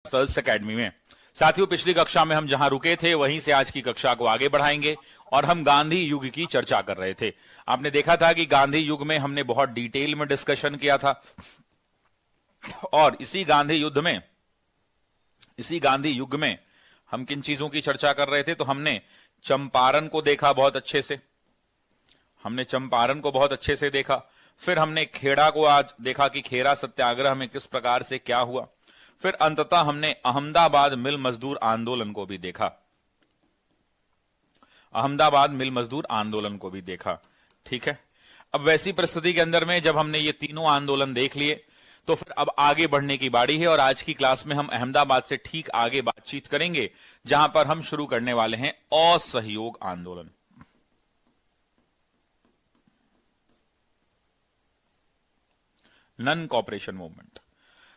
Search academy में। साथियों, पिछली कक्षा में हम जहां रुके थे वहीं से आज की कक्षा को आगे बढ़ाएंगे और हम गांधी युग की चर्चा कर रहे थे। आपने देखा था कि गांधी युग में हमने बहुत डिटेल में डिस्कशन किया था और इसी गांधी युग में हम किन चीजों की चर्चा कर रहे थे। तो हमने चंपारण को देखा बहुत अच्छे से, देखा। फिर हमने खेड़ा को आज देखा कि खेड़ा सत्याग्रह में किस प्रकार से क्या हुआ। फिर अंततः हमने अहमदाबाद मिल मजदूर आंदोलन को भी देखा। ठीक है, अब वैसी परिस्थिति के अंदर में जब हमने ये तीनों आंदोलन देख लिए तो फिर अब आगे बढ़ने की बारी है और आज की क्लास में हम अहमदाबाद से ठीक आगे बातचीत करेंगे, जहां पर हम शुरू करने वाले हैं असहयोग आंदोलन। Non cooperation movement.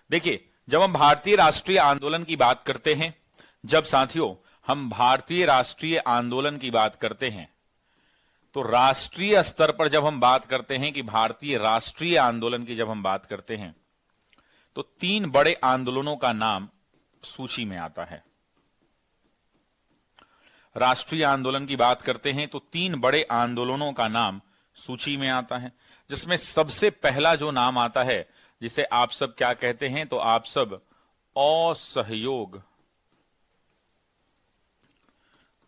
देखिए, जब हम भारतीय राष्ट्रीय आंदोलन की बात करते हैं, तो राष्ट्रीय स्तर पर जब हम बात करते हैं कि भारतीय राष्ट्रीय आंदोलन की जब हम बात करते हैं तो तीन बड़े आंदोलनों का नाम सूची में आता है। राष्ट्रीय आंदोलन की बात करते हैं तो तीन बड़े आंदोलनों का नाम सूची में आता है, जिसमें सबसे पहला जो नाम आता है, जिसे आप सब क्या कहते हैं, तो आप सब असहयोग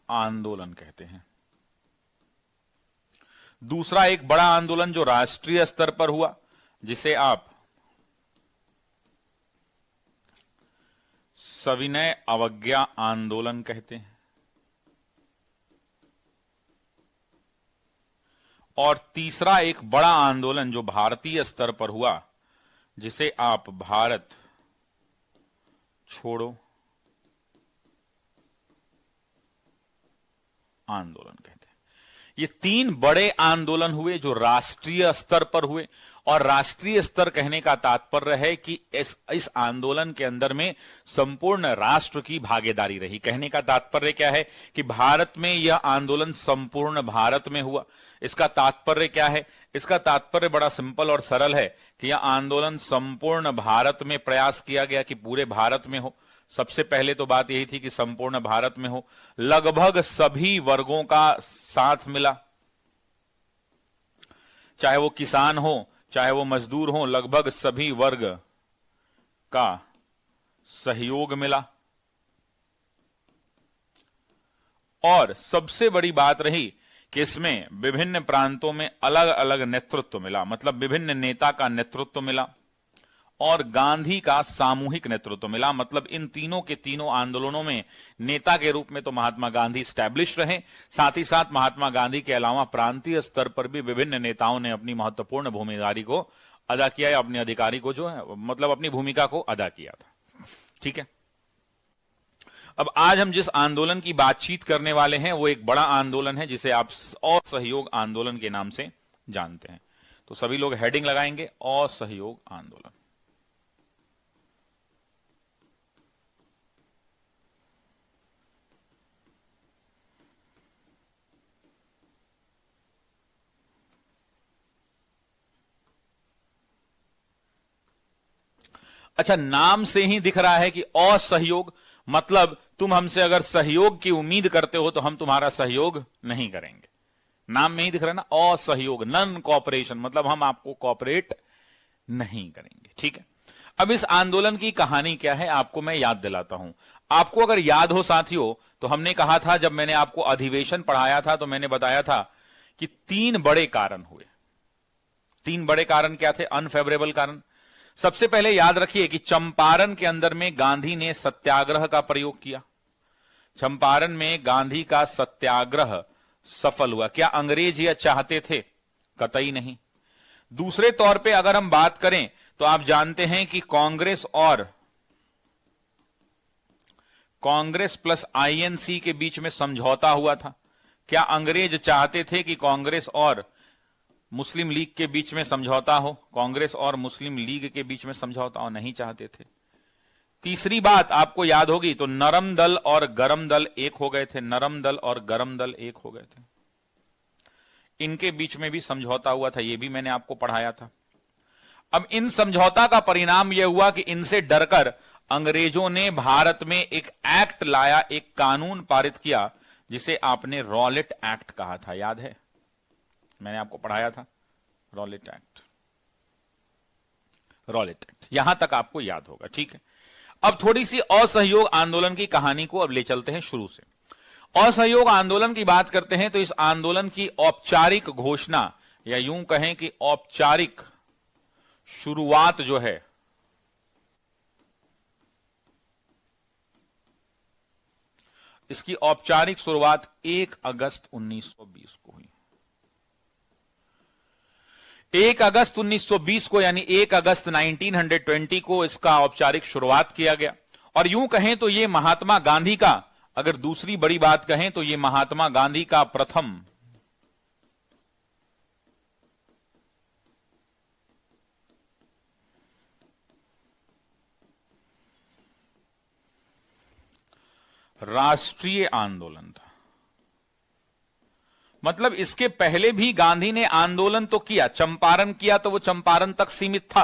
आंदोलन कहते हैं। दूसरा एक बड़ा आंदोलन जो राष्ट्रीय स्तर पर हुआ, जिसे आप सविनय अवज्ञा आंदोलन कहते हैं। और तीसरा एक बड़ा आंदोलन जो भारतीय स्तर पर हुआ, जिसे आप भारत छोड़ो आंदोलन कहते हैं। ये तीन बड़े आंदोलन हुए जो राष्ट्रीय स्तर पर हुए, और राष्ट्रीय स्तर कहने का तात्पर्य है कि इस आंदोलन के अंदर में संपूर्ण राष्ट्र की भागीदारी रही। कहने का तात्पर्य क्या है कि भारत में यह आंदोलन संपूर्ण भारत में हुआ। इसका तात्पर्य क्या है? इसका तात्पर्य बड़ा सिंपल और सरल है कि यह आंदोलन संपूर्ण भारत में प्रयास किया गया कि पूरे भारत में हो। सबसे पहले तो बात यही थी कि संपूर्ण भारत में हो, लगभग सभी वर्गों का साथ मिला, चाहे वो किसान हो चाहे वो मजदूर हो, लगभग सभी वर्ग का सहयोग मिला। और सबसे बड़ी बात रही कि इसमें विभिन्न प्रांतों में अलग अलग नेतृत्व मिला, मतलब विभिन्न नेता का नेतृत्व मिला और गांधी का सामूहिक नेतृत्व मिला। मतलब इन तीनों के तीनों आंदोलनों में नेता के रूप में तो महात्मा गांधी स्टैब्लिश रहे, साथ ही साथ महात्मा गांधी के अलावा प्रांतीय स्तर पर भी विभिन्न नेताओं ने अपनी महत्वपूर्ण भूमिकादारी को अदा किया या अपने अधिकारी को जो है मतलब अपनी भूमिका को अदा किया था। ठीक है, अब आज हम जिस आंदोलन की बातचीत करने वाले हैं वो एक बड़ा आंदोलन है जिसे आप असहयोग आंदोलन के नाम से जानते हैं। तो सभी लोग हेडिंग लगाएंगे, असहयोग आंदोलन। अच्छा, नाम से ही दिख रहा है कि असहयोग, मतलब तुम हमसे अगर सहयोग की उम्मीद करते हो तो हम तुम्हारा सहयोग नहीं करेंगे। नाम में ही दिख रहा है ना, असहयोग, नॉन कॉपरेशन, मतलब हम आपको कॉपरेट नहीं करेंगे। ठीक है, अब इस आंदोलन की कहानी क्या है आपको मैं याद दिलाता हूं। आपको अगर याद हो साथियों, तो हमने कहा था, जब मैंने आपको अधिवेशन पढ़ाया था तो मैंने बताया था कि तीन बड़े कारण हुए। तीन बड़े कारण क्या थे? अनफेवरेबल कारण। सबसे पहले याद रखिए कि चंपारण के अंदर में गांधी ने सत्याग्रह का प्रयोग किया। चंपारण में गांधी का सत्याग्रह सफल हुआ। क्या अंग्रेज यह चाहते थे? कतई नहीं। दूसरे तौर पे अगर हम बात करें तो आप जानते हैं कि कांग्रेस प्लस आईएनसी के बीच में समझौता हुआ था। क्या अंग्रेज चाहते थे कि कांग्रेस और मुस्लिम लीग के बीच में समझौता हो? कांग्रेस और मुस्लिम लीग के बीच में समझौता हो नहीं चाहते थे। तीसरी बात आपको याद होगी तो नरम दल और गरम दल एक हो गए थे। नरम दल और गरम दल एक हो गए थे, इनके बीच में भी समझौता हुआ था, यह भी मैंने आपको पढ़ाया था। अब इन समझौता का परिणाम यह हुआ कि इनसे डरकर अंग्रेजों ने भारत में एक एक्ट लाया, एक कानून पारित किया जिसे आपने रॉलेट एक्ट कहा था, याद है? मैंने आपको पढ़ाया था रॉलेट एक्ट। रॉलेट एक्ट यहां तक आपको याद होगा, ठीक है। अब थोड़ी सी असहयोग आंदोलन की कहानी को अब ले चलते हैं शुरू से। असहयोग आंदोलन की बात करते हैं तो इस आंदोलन की औपचारिक घोषणा या यूं कहें कि औपचारिक शुरुआत जो है इसकी औपचारिक शुरुआत 1 अगस्त 1920 को हुई। 1 अगस्त 1920 को यानी 1 अगस्त 1920 को इसका औपचारिक शुरुआत किया गया। और यूं कहें तो यह महात्मा गांधी का, अगर दूसरी बड़ी बात कहें तो यह महात्मा गांधी का प्रथम राष्ट्रीय आंदोलन था। मतलब इसके पहले भी गांधी ने आंदोलन तो किया, चंपारण किया तो वो चंपारण तक सीमित था,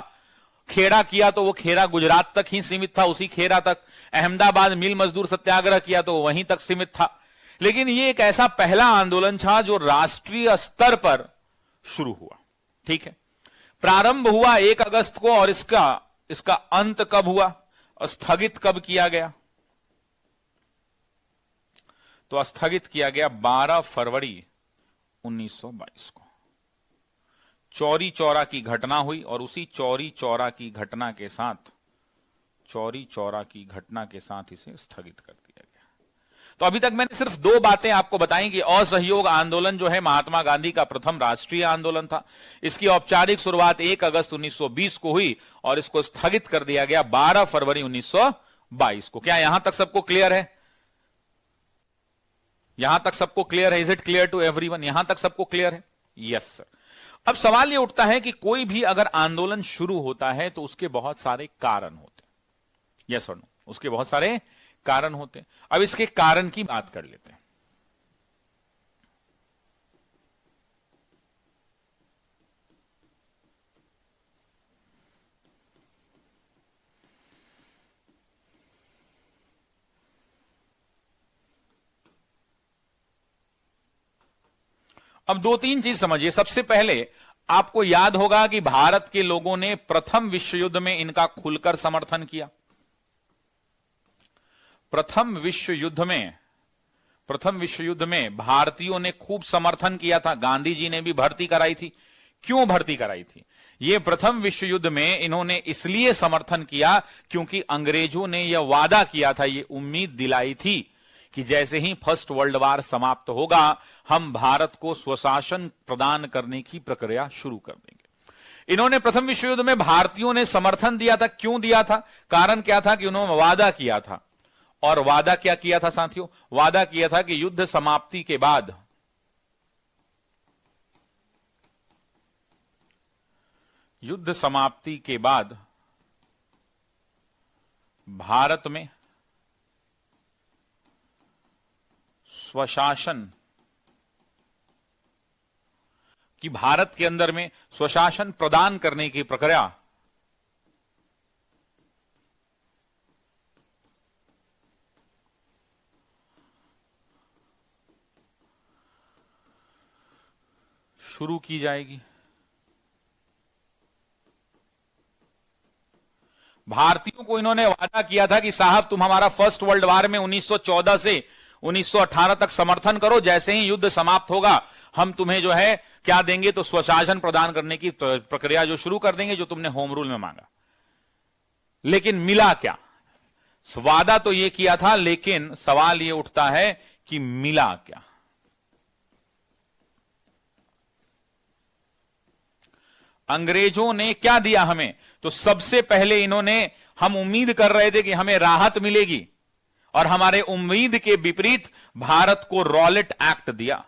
खेड़ा किया तो वो खेड़ा गुजरात तक ही सीमित था, उसी खेड़ा तक। अहमदाबाद मिल मजदूर सत्याग्रह किया तो वो वहीं तक सीमित था। लेकिन ये एक ऐसा पहला आंदोलन था जो राष्ट्रीय स्तर पर शुरू हुआ, ठीक है। प्रारंभ हुआ 1 अगस्त को और इसका अंत कब हुआ, स्थगित कब किया गया? तो स्थगित किया गया 12 फरवरी 1922 को। चौरी चौरा की घटना हुई और उसी चौरी चौरा की घटना के साथ इसे स्थगित कर दिया गया। तो अभी तक मैंने सिर्फ 2 बातें आपको बताई कि असहयोग आंदोलन जो है महात्मा गांधी का प्रथम राष्ट्रीय आंदोलन था। इसकी औपचारिक शुरुआत 1 अगस्त 1920 को हुई और इसको स्थगित कर दिया गया 12 फरवरी 1922 को। क्या यहां तक सबको क्लियर है? यहां तक सबको क्लियर है? Is it clear to everyone? यहां तक सबको क्लियर है? Yes sir. अब सवाल यह उठता है कि कोई भी अगर आंदोलन शुरू होता है तो उसके बहुत सारे कारण होते हैं। यस और नो? उसके बहुत सारे कारण होते हैं। अब इसके कारण की बात कर लेते हैं। अब 2-3 चीज समझिए। सबसे पहले आपको याद होगा कि भारत के लोगों ने प्रथम विश्व युद्ध में इनका खुलकर समर्थन किया। प्रथम विश्व युद्ध में भारतीयों ने खूब समर्थन किया था। गांधी जी ने भी भर्ती कराई थी। क्यों भर्ती कराई थी? यह प्रथम विश्व युद्ध में इन्होंने इसलिए समर्थन किया क्योंकि अंग्रेजों ने यह वादा किया था, यह उम्मीद दिलाई थी कि जैसे ही फर्स्ट वर्ल्ड वार समाप्त होगा हम भारत को स्वशासन प्रदान करने की प्रक्रिया शुरू कर देंगे। इन्होंने प्रथम विश्व युद्ध में भारतीयों ने समर्थन दिया था। क्यों दिया था? कारण क्या था कि उन्होंने वादा किया था। और वादा क्या किया था साथियों? वादा किया था कि युद्ध समाप्ति के बाद भारत में स्वशासन कि भारत के अंदर में स्वशासन प्रदान करने की प्रक्रिया शुरू की जाएगी। भारतीयों को इन्होंने वादा किया था कि साहब तुम हमारा फर्स्ट वर्ल्ड वार में 1914 से 1918 तक समर्थन करो, जैसे ही युद्ध समाप्त होगा हम तुम्हें जो है क्या देंगे, तो स्वशासन प्रदान करने की प्रक्रिया जो शुरू कर देंगे, जो तुमने होम रूल में मांगा। लेकिन मिला क्या? वादा तो यह किया था, लेकिन सवाल यह उठता है कि मिला क्या? अंग्रेजों ने क्या दिया हमें? तो सबसे पहले हम उम्मीद कर रहे थे कि हमें राहत मिलेगी, और हमारे उम्मीद के विपरीत भारत को रॉलेट एक्ट दिया।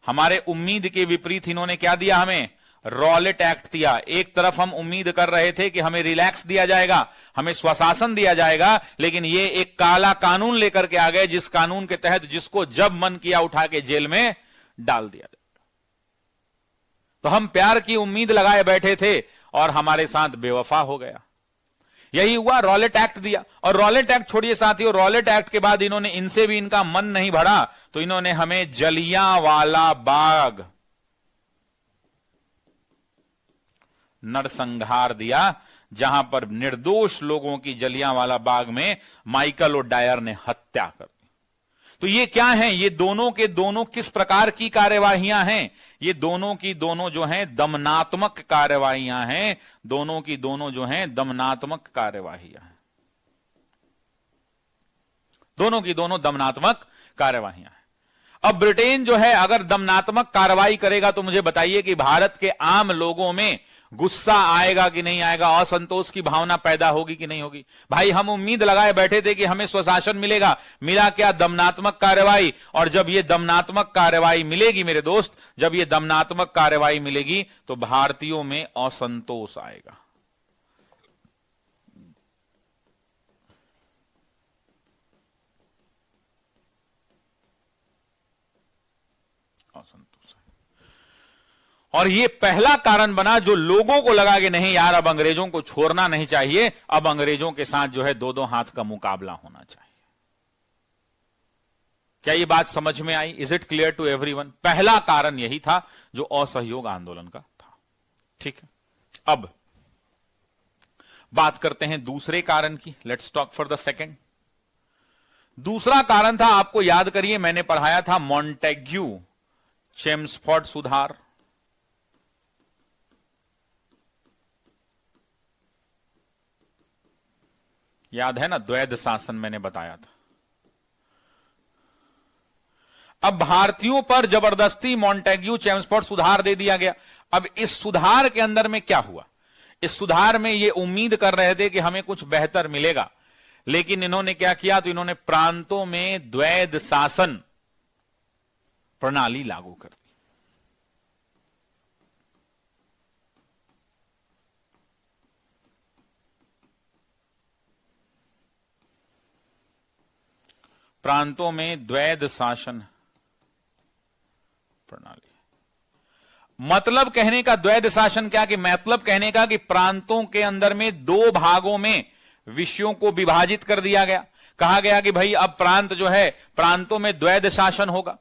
हमारे उम्मीद के विपरीत इन्होंने क्या दिया? हमें रॉलेट एक्ट दिया। एक तरफ हम उम्मीद कर रहे थे कि हमें रिलैक्स दिया जाएगा, हमें स्वशासन दिया जाएगा, लेकिन ये एक काला कानून लेकर के आ गए, जिस कानून के तहत जिसको जब मन किया उठा के जेल में डाल दिया। तो हम प्यार की उम्मीद लगाए बैठे थे और हमारे साथ बेवफा हो गया। यही हुआ, रॉलेट एक्ट दिया। और रॉलेट एक्ट छोड़िए साथियों, रॉलेट एक्ट के बाद इन्होंने, इनसे भी इनका मन नहीं भरा तो इन्होंने हमें जलियांवाला बाग नरसंहार दिया, जहां पर निर्दोष लोगों की जलियांवाला बाग में माइकल और डायर ने हत्या कर दी। तो ये क्या है, ये दोनों के दोनों किस प्रकार की कार्यवाहियां हैं? ये दोनों की दोनों जो हैं दमनात्मक कार्यवाहियां हैं, दोनों की दोनों जो हैं दमनात्मक कार्यवाहियां हैं, दोनों की दोनों दमनात्मक कार्यवाहियां हैं। अब ब्रिटेन जो है अगर दमनात्मक कार्रवाई करेगा तो मुझे बताइए कि भारत के आम लोगों में गुस्सा आएगा कि नहीं आएगा, असंतोष की भावना पैदा होगी कि नहीं होगी? भाई हम उम्मीद लगाए बैठे थे कि हमें स्वशासन मिलेगा, मिला क्या? दमनात्मक कार्रवाई। और जब यह दमनात्मक कार्रवाई मिलेगी मेरे दोस्त, जब यह दमनात्मक कार्रवाई मिलेगी तो भारतीयों में असंतोष आएगा। और ये पहला कारण बना जो लोगों को लगा कि नहीं यार अब अंग्रेजों को छोड़ना नहीं चाहिए, अब अंग्रेजों के साथ जो है दो दो हाथ का मुकाबला होना चाहिए। क्या ये बात समझ में आई? Is it clear to everyone? पहला कारण यही था जो असहयोग आंदोलन का था। ठीक है, अब बात करते हैं दूसरे कारण की। Let's talk for the second. दूसरा कारण था, आपको याद करिए मैंने पढ़ाया था मॉन्टेग्यू चेम्सफोर्ड सुधार। याद है ना, द्वैध शासन मैंने बताया था। अब भारतीयों पर जबरदस्ती मॉन्टेग्यू चेम्सफोर्ड सुधार दे दिया गया। अब इस सुधार के अंदर में क्या हुआ? इस सुधार में ये उम्मीद कर रहे थे कि हमें कुछ बेहतर मिलेगा, लेकिन इन्होंने क्या किया? तो इन्होंने प्रांतों में द्वैध शासन प्रणाली लागू कर दी। प्रांतों में द्वैध शासन प्रणाली। मतलब कहने का द्वैध शासन क्या, कि मतलब कहने का कि प्रांतों के अंदर में दो भागों में विषयों को विभाजित कर दिया गया। कहा गया कि भाई अब प्रांत जो है, प्रांतों में द्वैध शासन होगा।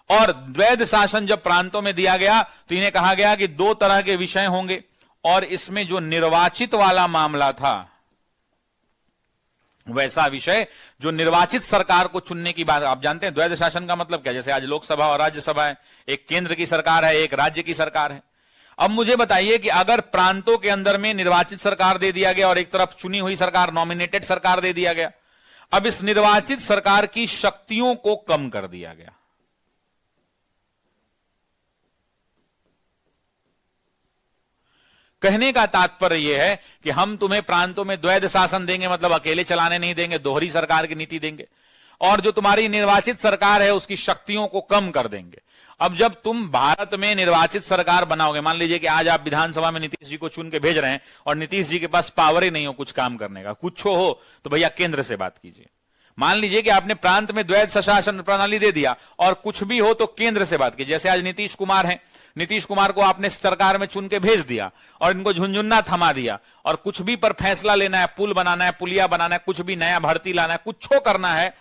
और द्वैध शासन जब प्रांतों में दिया गया तो इन्हें कहा गया कि दो तरह के विषय होंगे, और इसमें जो निर्वाचित वाला मामला था, वैसा विषय जो निर्वाचित सरकार को चुनने की बात। आप जानते हैं द्वैध शासन का मतलब क्या? जैसे आज लोकसभा और राज्यसभा है, एक केंद्र की सरकार है, एक राज्य की सरकार है। अब मुझे बताइए कि अगर प्रांतों के अंदर में निर्वाचित सरकार दे दिया गया और एक तरफ चुनी हुई सरकार, नॉमिनेटेड सरकार दे दिया गया, अब इस निर्वाचित सरकार की शक्तियों को कम कर दिया गया। कहने का तात्पर्य यह है कि हम तुम्हें प्रांतों में द्वैध शासन देंगे, मतलब अकेले चलाने नहीं देंगे, दोहरी सरकार की नीति देंगे, और जो तुम्हारी निर्वाचित सरकार है उसकी शक्तियों को कम कर देंगे। अब जब तुम भारत में निर्वाचित सरकार बनाओगे, मान लीजिए कि आज आप विधानसभा में नीतीश जी को चुन के भेज रहे हैं और नीतीश जी के पास पावर ही नहीं हो कुछ काम करने का, कुछ हो तो भैया केंद्र से बात कीजिए। मान लीजिए कि आपने प्रांत में द्वैध शासन प्रणाली दे दिया और कुछ भी हो तो केंद्र से बात कीजिए। जैसे आज नीतीश कुमार हैं, नीतीश कुमार को आपने सरकार में चुन के भेज दिया और इनको झुंझुन्ना थमा दिया, और कुछ भी पर फैसला लेना है, पुल बनाना है, पुलिया बनाना है, कुछ भी नया भर्ती लाना है, कुछ करना है,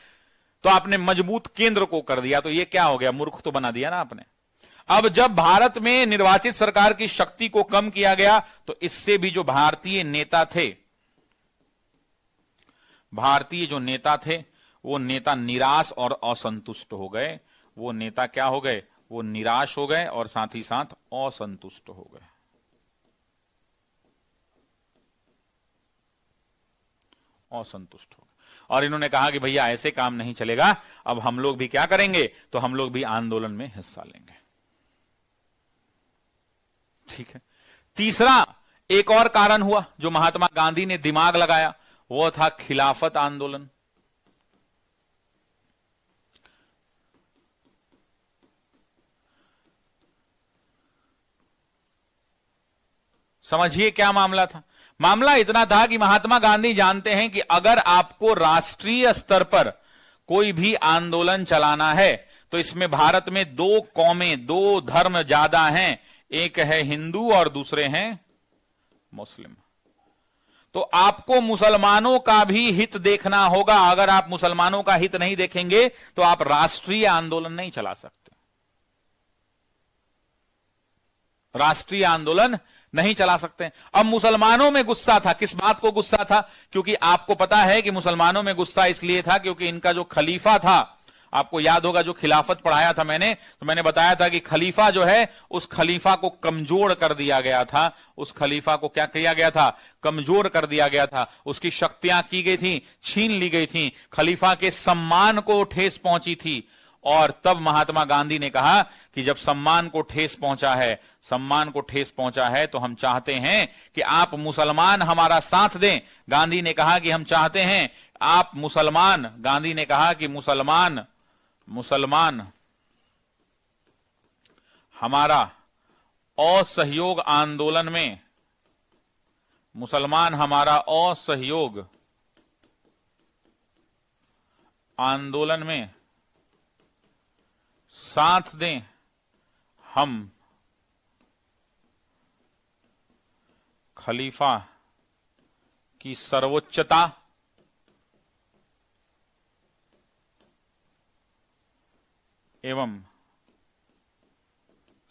तो आपने मजबूत केंद्र को कर दिया। तो ये क्या हो गया? मूर्ख तो बना दिया ना आपने। अब जब भारत में निर्वाचित सरकार की शक्ति को कम किया गया तो इससे भी जो भारतीय नेता थे, भारतीय जो नेता थे वो नेता निराश और असंतुष्ट हो गए। वो नेता क्या हो गए? वो निराश हो गए और साथ ही साथ असंतुष्ट हो गए। असंतुष्ट हो गए और इन्होंने कहा कि भैया ऐसे काम नहीं चलेगा, अब हम लोग भी क्या करेंगे? तो हम लोग भी आंदोलन में हिस्सा लेंगे। ठीक है। तीसरा एक और कारण हुआ जो महात्मा गांधी ने दिमाग लगाया, वो था खिलाफत आंदोलन। समझिए क्या मामला था। मामला इतना था कि महात्मा गांधी जानते हैं कि अगर आपको राष्ट्रीय स्तर पर कोई भी आंदोलन चलाना है तो इसमें भारत में दो कौमें, दो धर्म ज्यादा हैं, एक है हिंदू और दूसरे हैं मुस्लिम। तो आपको मुसलमानों का भी हित देखना होगा। अगर आप मुसलमानों का हित नहीं देखेंगे तो आप राष्ट्रीय आंदोलन नहीं चला सकते, राष्ट्रीय आंदोलन नहीं चला सकते। अब मुसलमानों में गुस्सा था, किस बात को गुस्सा था? क्योंकि आपको पता है कि मुसलमानों में गुस्सा इसलिए था क्योंकि इनका जो खलीफा था, आपको याद होगा जो खिलाफत पढ़ाया था मैंने, तो मैंने बताया था कि खलीफा जो है उस खलीफा को कमजोर कर दिया गया था। उस खलीफा को क्या किया गया था? कमजोर कर दिया गया था। उसकी शक्तियां की गई थी, छीन ली गई थी, खलीफा के सम्मान को ठेस पहुंची थी। और तब महात्मा गांधी ने कहा कि जब सम्मान को ठेस पहुंचा है, सम्मान को ठेस पहुंचा है, तो हम चाहते हैं कि आप मुसलमान हमारा साथ दें। गांधी ने कहा कि हम चाहते हैं आप मुसलमान, गांधी ने कहा कि मुसलमान हमारा असहयोग आंदोलन में, मुसलमान हमारा असहयोग आंदोलन में साथ दें। हम खलीफा की सर्वोच्चता एवं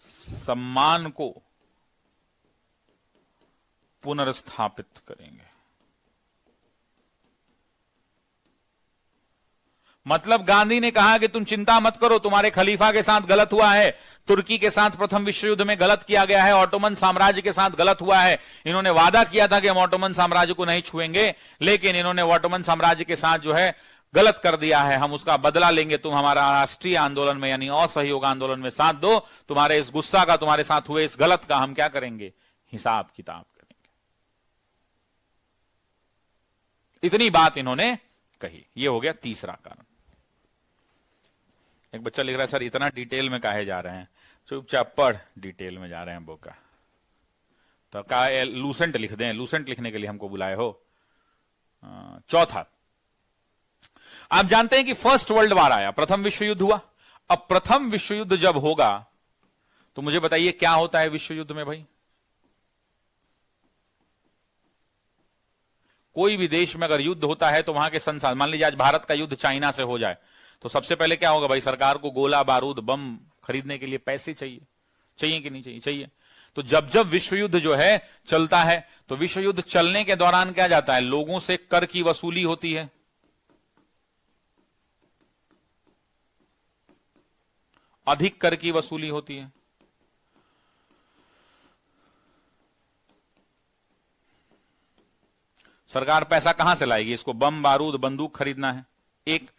सम्मान को पुनर्स्थापित करेंगे। मतलब गांधी ने कहा कि तुम चिंता मत करो, तुम्हारे खलीफा के साथ गलत हुआ है, तुर्की के साथ प्रथम विश्व युद्ध में गलत किया गया है, ऑटोमन साम्राज्य के साथ गलत हुआ है। इन्होंने वादा किया था कि हम ऑटोमन साम्राज्य को नहीं छुएंगे, लेकिन इन्होंने ऑटोमन साम्राज्य के साथ जो है गलत कर दिया है, हम उसका बदला लेंगे। तुम हमारा राष्ट्रीय आंदोलन में यानी असहयोग आंदोलन में साथ दो, तुम्हारे इस गुस्सा का, तुम्हारे साथ हुए इस गलत का हम क्या करेंगे? हिसाब किताब करेंगे। इतनी बात इन्होंने कही। यह हो गया तीसरा कारण। एक बच्चा लिख रहा है सर इतना डिटेल में काहे जा रहे हैं? चुपचाप पढ़, डिटेल में जा रहे हैं बोका। तो का लूसेंट लिख दें, लूसेंट लिखने के लिए हमको बुलाए हो। चौथा, आप जानते हैं कि फर्स्ट वर्ल्ड वॉर आया, प्रथम विश्व युद्ध हुआ। अब प्रथम विश्व युद्ध जब होगा तो मुझे बताइए क्या होता है विश्व युद्ध में भाई? कोई भी देश में अगर युद्ध होता है तो वहां के संसाधन, मान लीजिए आज भारत का युद्ध चाइना से हो जाए तो सबसे पहले क्या होगा भाई? सरकार को गोला बारूद बम खरीदने के लिए पैसे चाहिए, चाहिए कि नहीं चाहिए? चाहिए। तो जब जब विश्व युद्ध जो है चलता है तो विश्व युद्ध चलने के दौरान क्या जाता है? लोगों से कर की वसूली होती है, अधिक कर की वसूली होती है। सरकार पैसा कहां से लाएगी? इसको बम बारूद बंदूक खरीदना है एक।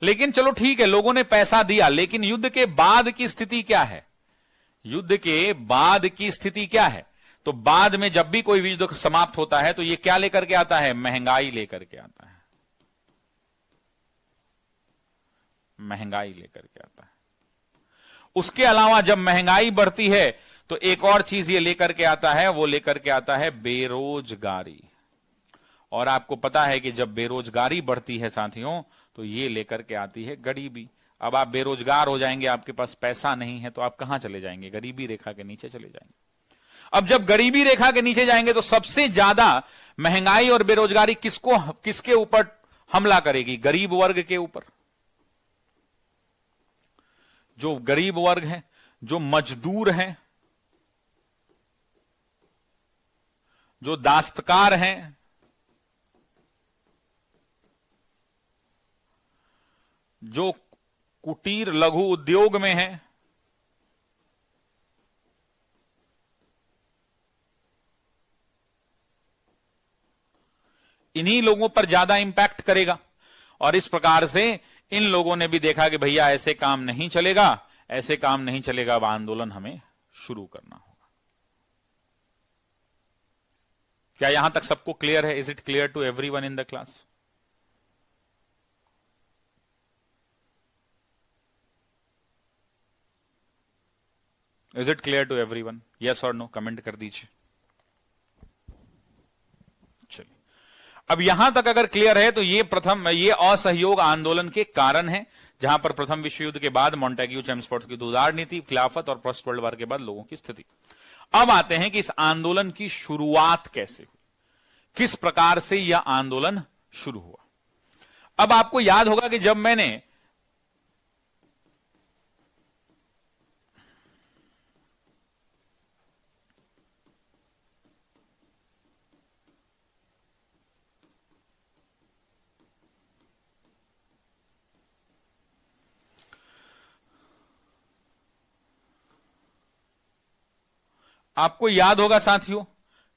लेकिन चलो ठीक है, लोगों ने पैसा दिया, लेकिन युद्ध के बाद की स्थिति क्या है? युद्ध के बाद की स्थिति क्या है? तो बाद में जब भी कोई युद्ध समाप्त होता है तो ये क्या लेकर के आता है? महंगाई लेकर के आता है, महंगाई लेकर के आता है। उसके अलावा जब महंगाई बढ़ती है तो एक और चीज ये लेकर के आता है, वो लेकर के आता है बेरोजगारी। और आपको पता है कि जब बेरोजगारी बढ़ती है साथियों तो ये लेकर के आती है गरीबी। अब आप बेरोजगार हो जाएंगे, आपके पास पैसा नहीं है, तो आप कहां चले जाएंगे? गरीबी रेखा के नीचे चले जाएंगे। अब जब गरीबी रेखा के नीचे जाएंगे तो सबसे ज्यादा महंगाई और बेरोजगारी किसके ऊपर हमला करेगी? गरीब वर्ग के ऊपर। जो गरीब वर्ग है, जो मजदूर हैं, जो दास्तकार हैं, जो कुटीर लघु उद्योग में है, इन्हीं लोगों पर ज्यादा इंपैक्ट करेगा। और इस प्रकार से इन लोगों ने भी देखा कि भैया ऐसे काम नहीं चलेगा, ऐसे काम नहीं चलेगा, अब आंदोलन हमें शुरू करना होगा। क्या यहां तक सबको क्लियर है? Is it clear to everyone in the class? Is it clear to everyone? Yes और नो कमेंट कर दीजिए। चलिए, अब यहां तक अगर क्लियर है तो ये असहयोग आंदोलन के कारण है, जहां पर प्रथम विश्व युद्ध के बाद मॉन्टेग्यू चेम्सफोर्ड की उदार नीति, खिलाफत और फर्स्ट वर्ल्ड वॉर के बाद लोगों की स्थिति। अब आते हैं कि इस आंदोलन की शुरुआत कैसे हुई, किस प्रकार से यह आंदोलन शुरू हुआ। अब आपको याद होगा कि जब मैंने आपको याद होगा साथियों,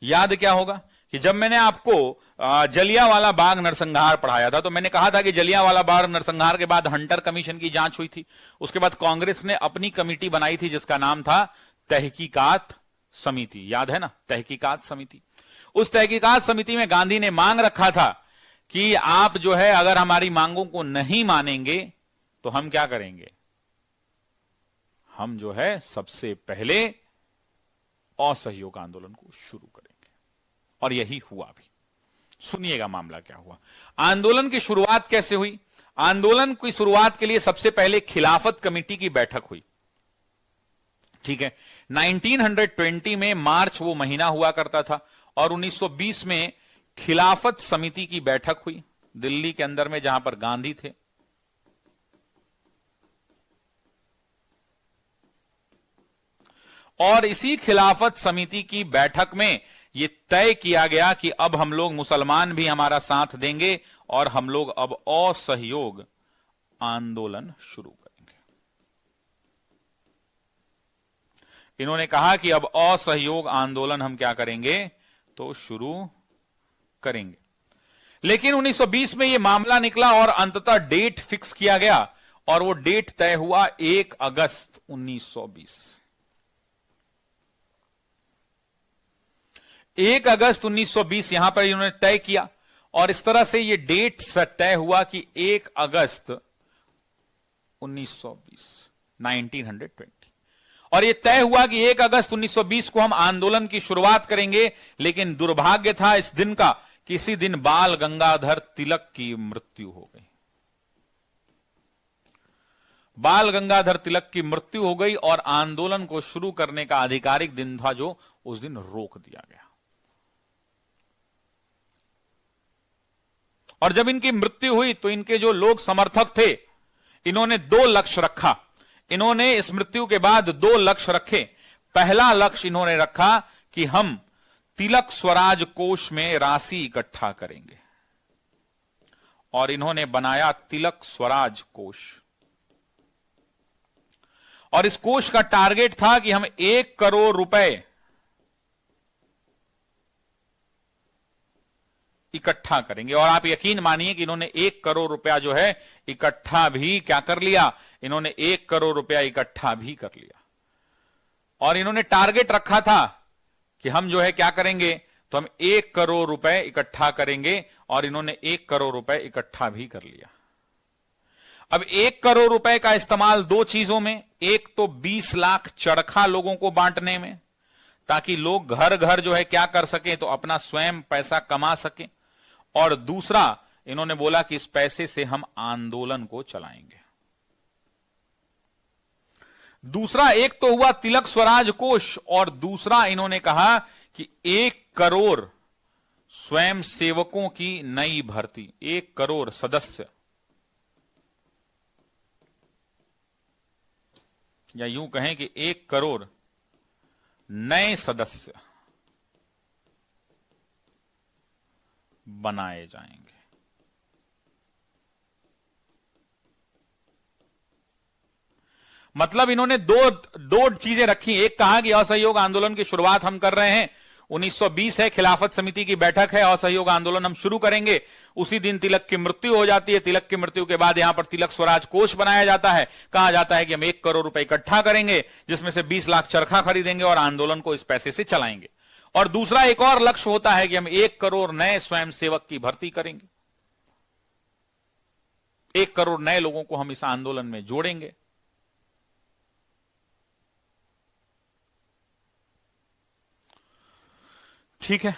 याद क्या होगा कि जब मैंने आपको जलियांवाला बाग नरसंहार पढ़ाया था तो मैंने कहा था कि जलियांवाला बाग नरसंहार के बाद हंटर कमीशन की जांच हुई थी। उसके बाद कांग्रेस ने अपनी कमेटी बनाई थी जिसका नाम था तहकीकात समिति। याद है ना, तहकीकात समिति। उस तहकीकात समिति में गांधी ने मांग रखा था कि आप जो है अगर हमारी मांगों को नहीं मानेंगे तो हम क्या करेंगे, हम जो है सबसे पहले असहयोग आंदोलन को शुरू करेंगे। और यही हुआ भी। सुनिएगा मामला क्या हुआ। आंदोलन की शुरुआत कैसे हुई। आंदोलन की शुरुआत के लिए सबसे पहले खिलाफत कमेटी की बैठक हुई। ठीक है, 1920 में मार्च वो महीना हुआ करता था और 1920 में खिलाफत समिति की बैठक हुई दिल्ली के अंदर में, जहां पर गांधी थे। और इसी खिलाफत समिति की बैठक में यह तय किया गया कि अब हम लोग मुसलमान भी हमारा साथ देंगे और हम लोग अब असहयोग आंदोलन शुरू करेंगे। इन्होंने कहा कि अब असहयोग आंदोलन हम क्या करेंगे, तो शुरू करेंगे। लेकिन 1920 में यह मामला निकला और अंततः डेट फिक्स किया गया और वो डेट तय हुआ 1 अगस्त 1920। 1 अगस्त 1920 यहां पर इन्होंने तय किया और इस तरह से यह डेट तय हुआ कि 1 अगस्त 1920 और यह तय हुआ कि 1 अगस्त 1920 को हम आंदोलन की शुरुआत करेंगे। लेकिन दुर्भाग्य था इस दिन का कि इसी दिन बाल गंगाधर तिलक की मृत्यु हो गई। बाल गंगाधर तिलक की मृत्यु हो गई और आंदोलन को शुरू करने का आधिकारिक दिन था जो उस दिन रोक दिया गया। और जब इनकी मृत्यु हुई तो इनके जो लोग समर्थक थे, इन्होंने 2 लक्ष्य रखा। इन्होंने इस मृत्यु के बाद 2 लक्ष्य रखे। पहला लक्ष्य इन्होंने रखा कि हम तिलक स्वराज कोष में राशि इकट्ठा करेंगे और इन्होंने बनाया तिलक स्वराज कोष। और इस कोष का टारगेट था कि हम 1 करोड़ रुपए इकट्ठा करेंगे। और आप यकीन मानिए कि इन्होंने 1 करोड़ रुपया जो है इकट्ठा भी क्या कर लिया, इन्होंने 1 करोड़ रुपया इकट्ठा भी कर लिया। और इन्होंने टारगेट रखा था कि हम जो है क्या करेंगे, तो हम 1 करोड़ रुपए इकट्ठा करेंगे और इन्होंने 1 करोड़ रुपए इकट्ठा भी कर लिया। अब 1 करोड़ रुपए का इस्तेमाल 2 चीजों में, एक तो 20 लाख चरखा लोगों को बांटने में ताकि लोग घर घर जो है क्या कर सके, तो अपना स्वयं पैसा कमा सके। और दूसरा इन्होंने बोला कि इस पैसे से हम आंदोलन को चलाएंगे। दूसरा एक तो हुआ तिलक स्वराज कोष और दूसरा इन्होंने कहा कि 1 करोड़ स्वयं सेवकों की नई भर्ती, 1 करोड़ सदस्य, या यूं कहें कि 1 करोड़ नए सदस्य बनाए जाएंगे। मतलब इन्होंने दो चीजें रखी। एक कहा कि असहयोग आंदोलन की शुरुआत हम कर रहे हैं, 1920 है, खिलाफत समिति की बैठक है, असहयोग आंदोलन हम शुरू करेंगे। उसी दिन तिलक की मृत्यु हो जाती है। तिलक की मृत्यु के बाद यहां पर तिलक स्वराज कोष बनाया जाता है। कहा जाता है कि हम 1 करोड़ रुपए इकट्ठा करेंगे जिसमें से 20 लाख चरखा खरीदेंगे और आंदोलन को इस पैसे से चलाएंगे। और दूसरा एक और लक्ष्य होता है कि हम 1 करोड़ नए स्वयंसेवक की भर्ती करेंगे। 1 करोड़ नए लोगों को हम इस आंदोलन में जोड़ेंगे। ठीक है,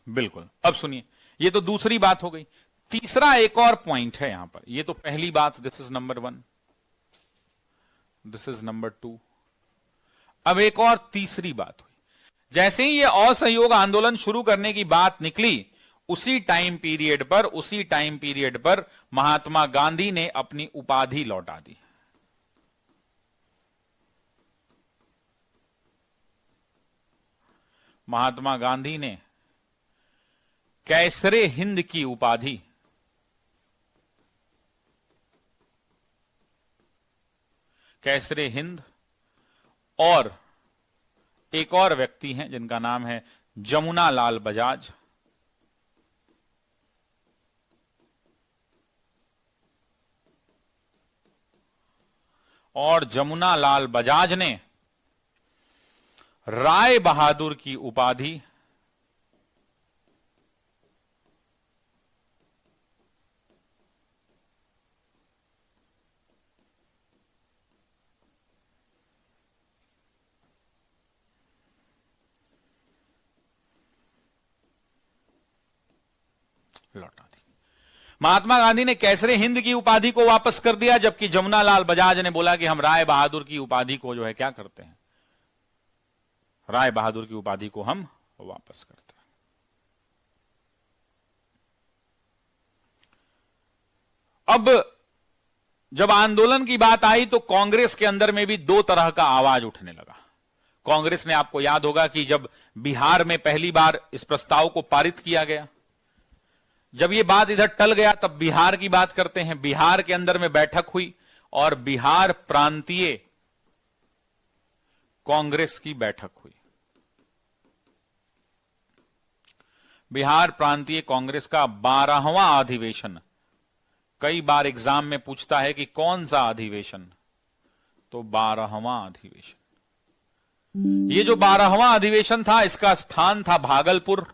बिल्कुल। अब सुनिए, ये तो दूसरी बात हो गई। तीसरा एक और पॉइंट है यहां पर। ये तो पहली बात, this is number 1, this is number 2। अब एक और तीसरी बात हुई। जैसे ही ये असहयोग आंदोलन शुरू करने की बात निकली, उसी टाइम पीरियड पर महात्मा गांधी ने अपनी उपाधि लौटा दी। महात्मा गांधी ने कैसरे हिंद की उपाधि कैसरे हिंद, और एक और व्यक्ति हैं जिनका नाम है जमुना लाल बजाज, और जमुना लाल बजाज ने राय बहादुर की उपाधि लौटा दी। महात्मा गांधी ने कैसरे हिंद की उपाधि को वापस कर दिया, जबकि जमुना लाल बजाज ने बोला कि हम राय बहादुर की उपाधि को जो है क्या करते हैं, राय बहादुर की उपाधि को हम वापस करते हैं। अब जब आंदोलन की बात आई तो कांग्रेस के अंदर में भी दो तरह का आवाज उठने लगा। कांग्रेस ने, आपको याद होगा कि जब बिहार में पहली बार इस प्रस्ताव को पारित किया गया, जब ये बात इधर टल गया, तब बिहार की बात करते हैं। बिहार के अंदर में बैठक हुई और बिहार प्रांतीय कांग्रेस की बैठक हुई। बिहार प्रांतीय कांग्रेस का 12वां अधिवेशन। कई बार एग्जाम में पूछता है कि कौन सा अधिवेशन, तो 12वां अधिवेशन। ये जो 12वां अधिवेशन था, इसका स्थान था भागलपुर।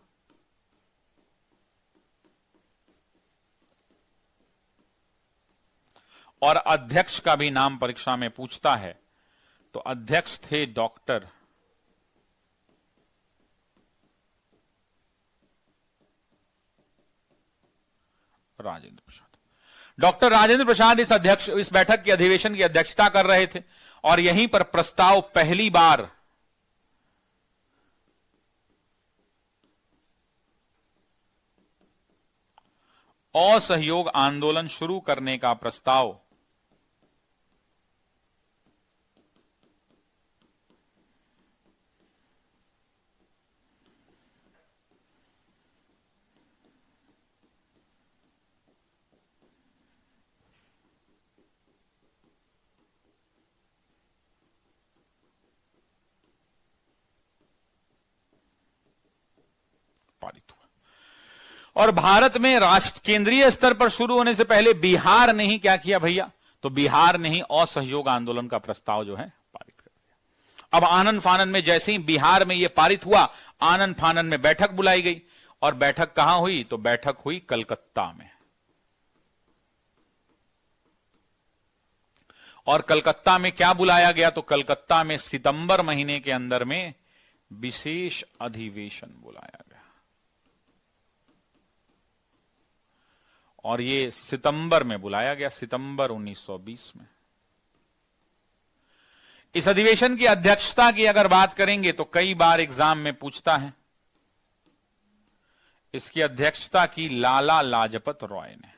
और अध्यक्ष का भी नाम परीक्षा में पूछता है, तो अध्यक्ष थे डॉक्टर राजेंद्र प्रसाद। डॉक्टर राजेंद्र प्रसाद इस बैठक की अधिवेशन की अध्यक्षता कर रहे थे, और यहीं पर प्रस्ताव पहली बार असहयोग आंदोलन शुरू करने का प्रस्ताव पारित हुआ। और भारत में राष्ट्र केंद्रीय स्तर पर शुरू होने से पहले बिहार ने ही क्या किया भैया, तो बिहार ने ही असहयोग आंदोलन का प्रस्ताव जो है पारित कर दिया। अब आनन फानन में जैसे ही बिहार में यह पारित हुआ, आनन फानन में बैठक बुलाई गई। और बैठक कहां हुई, तो बैठक हुई कलकत्ता में। और कलकत्ता में क्या बुलाया गया, तो कलकत्ता में सितंबर महीने के अंदर में विशेष अधिवेशन बुलाया गया। और ये सितंबर में बुलाया गया, सितंबर 1920 में। इस अधिवेशन की अध्यक्षता की अगर बात करेंगे तो कई बार एग्जाम में पूछता है, इसकी अध्यक्षता की लाला लाजपत राय ने।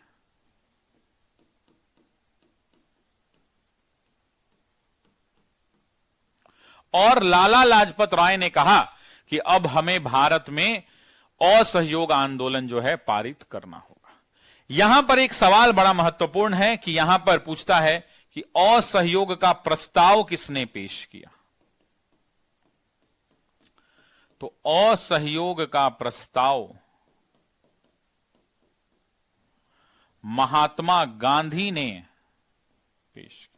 और लाला लाजपत राय ने कहा कि अब हमें भारत में असहयोग आंदोलन जो है पारित करना होगा। यहां पर एक सवाल बड़ा महत्वपूर्ण है कि यहां पर पूछता है कि असहयोग का प्रस्ताव किसने पेश किया, तो असहयोग का प्रस्ताव महात्मा गांधी ने पेश किया।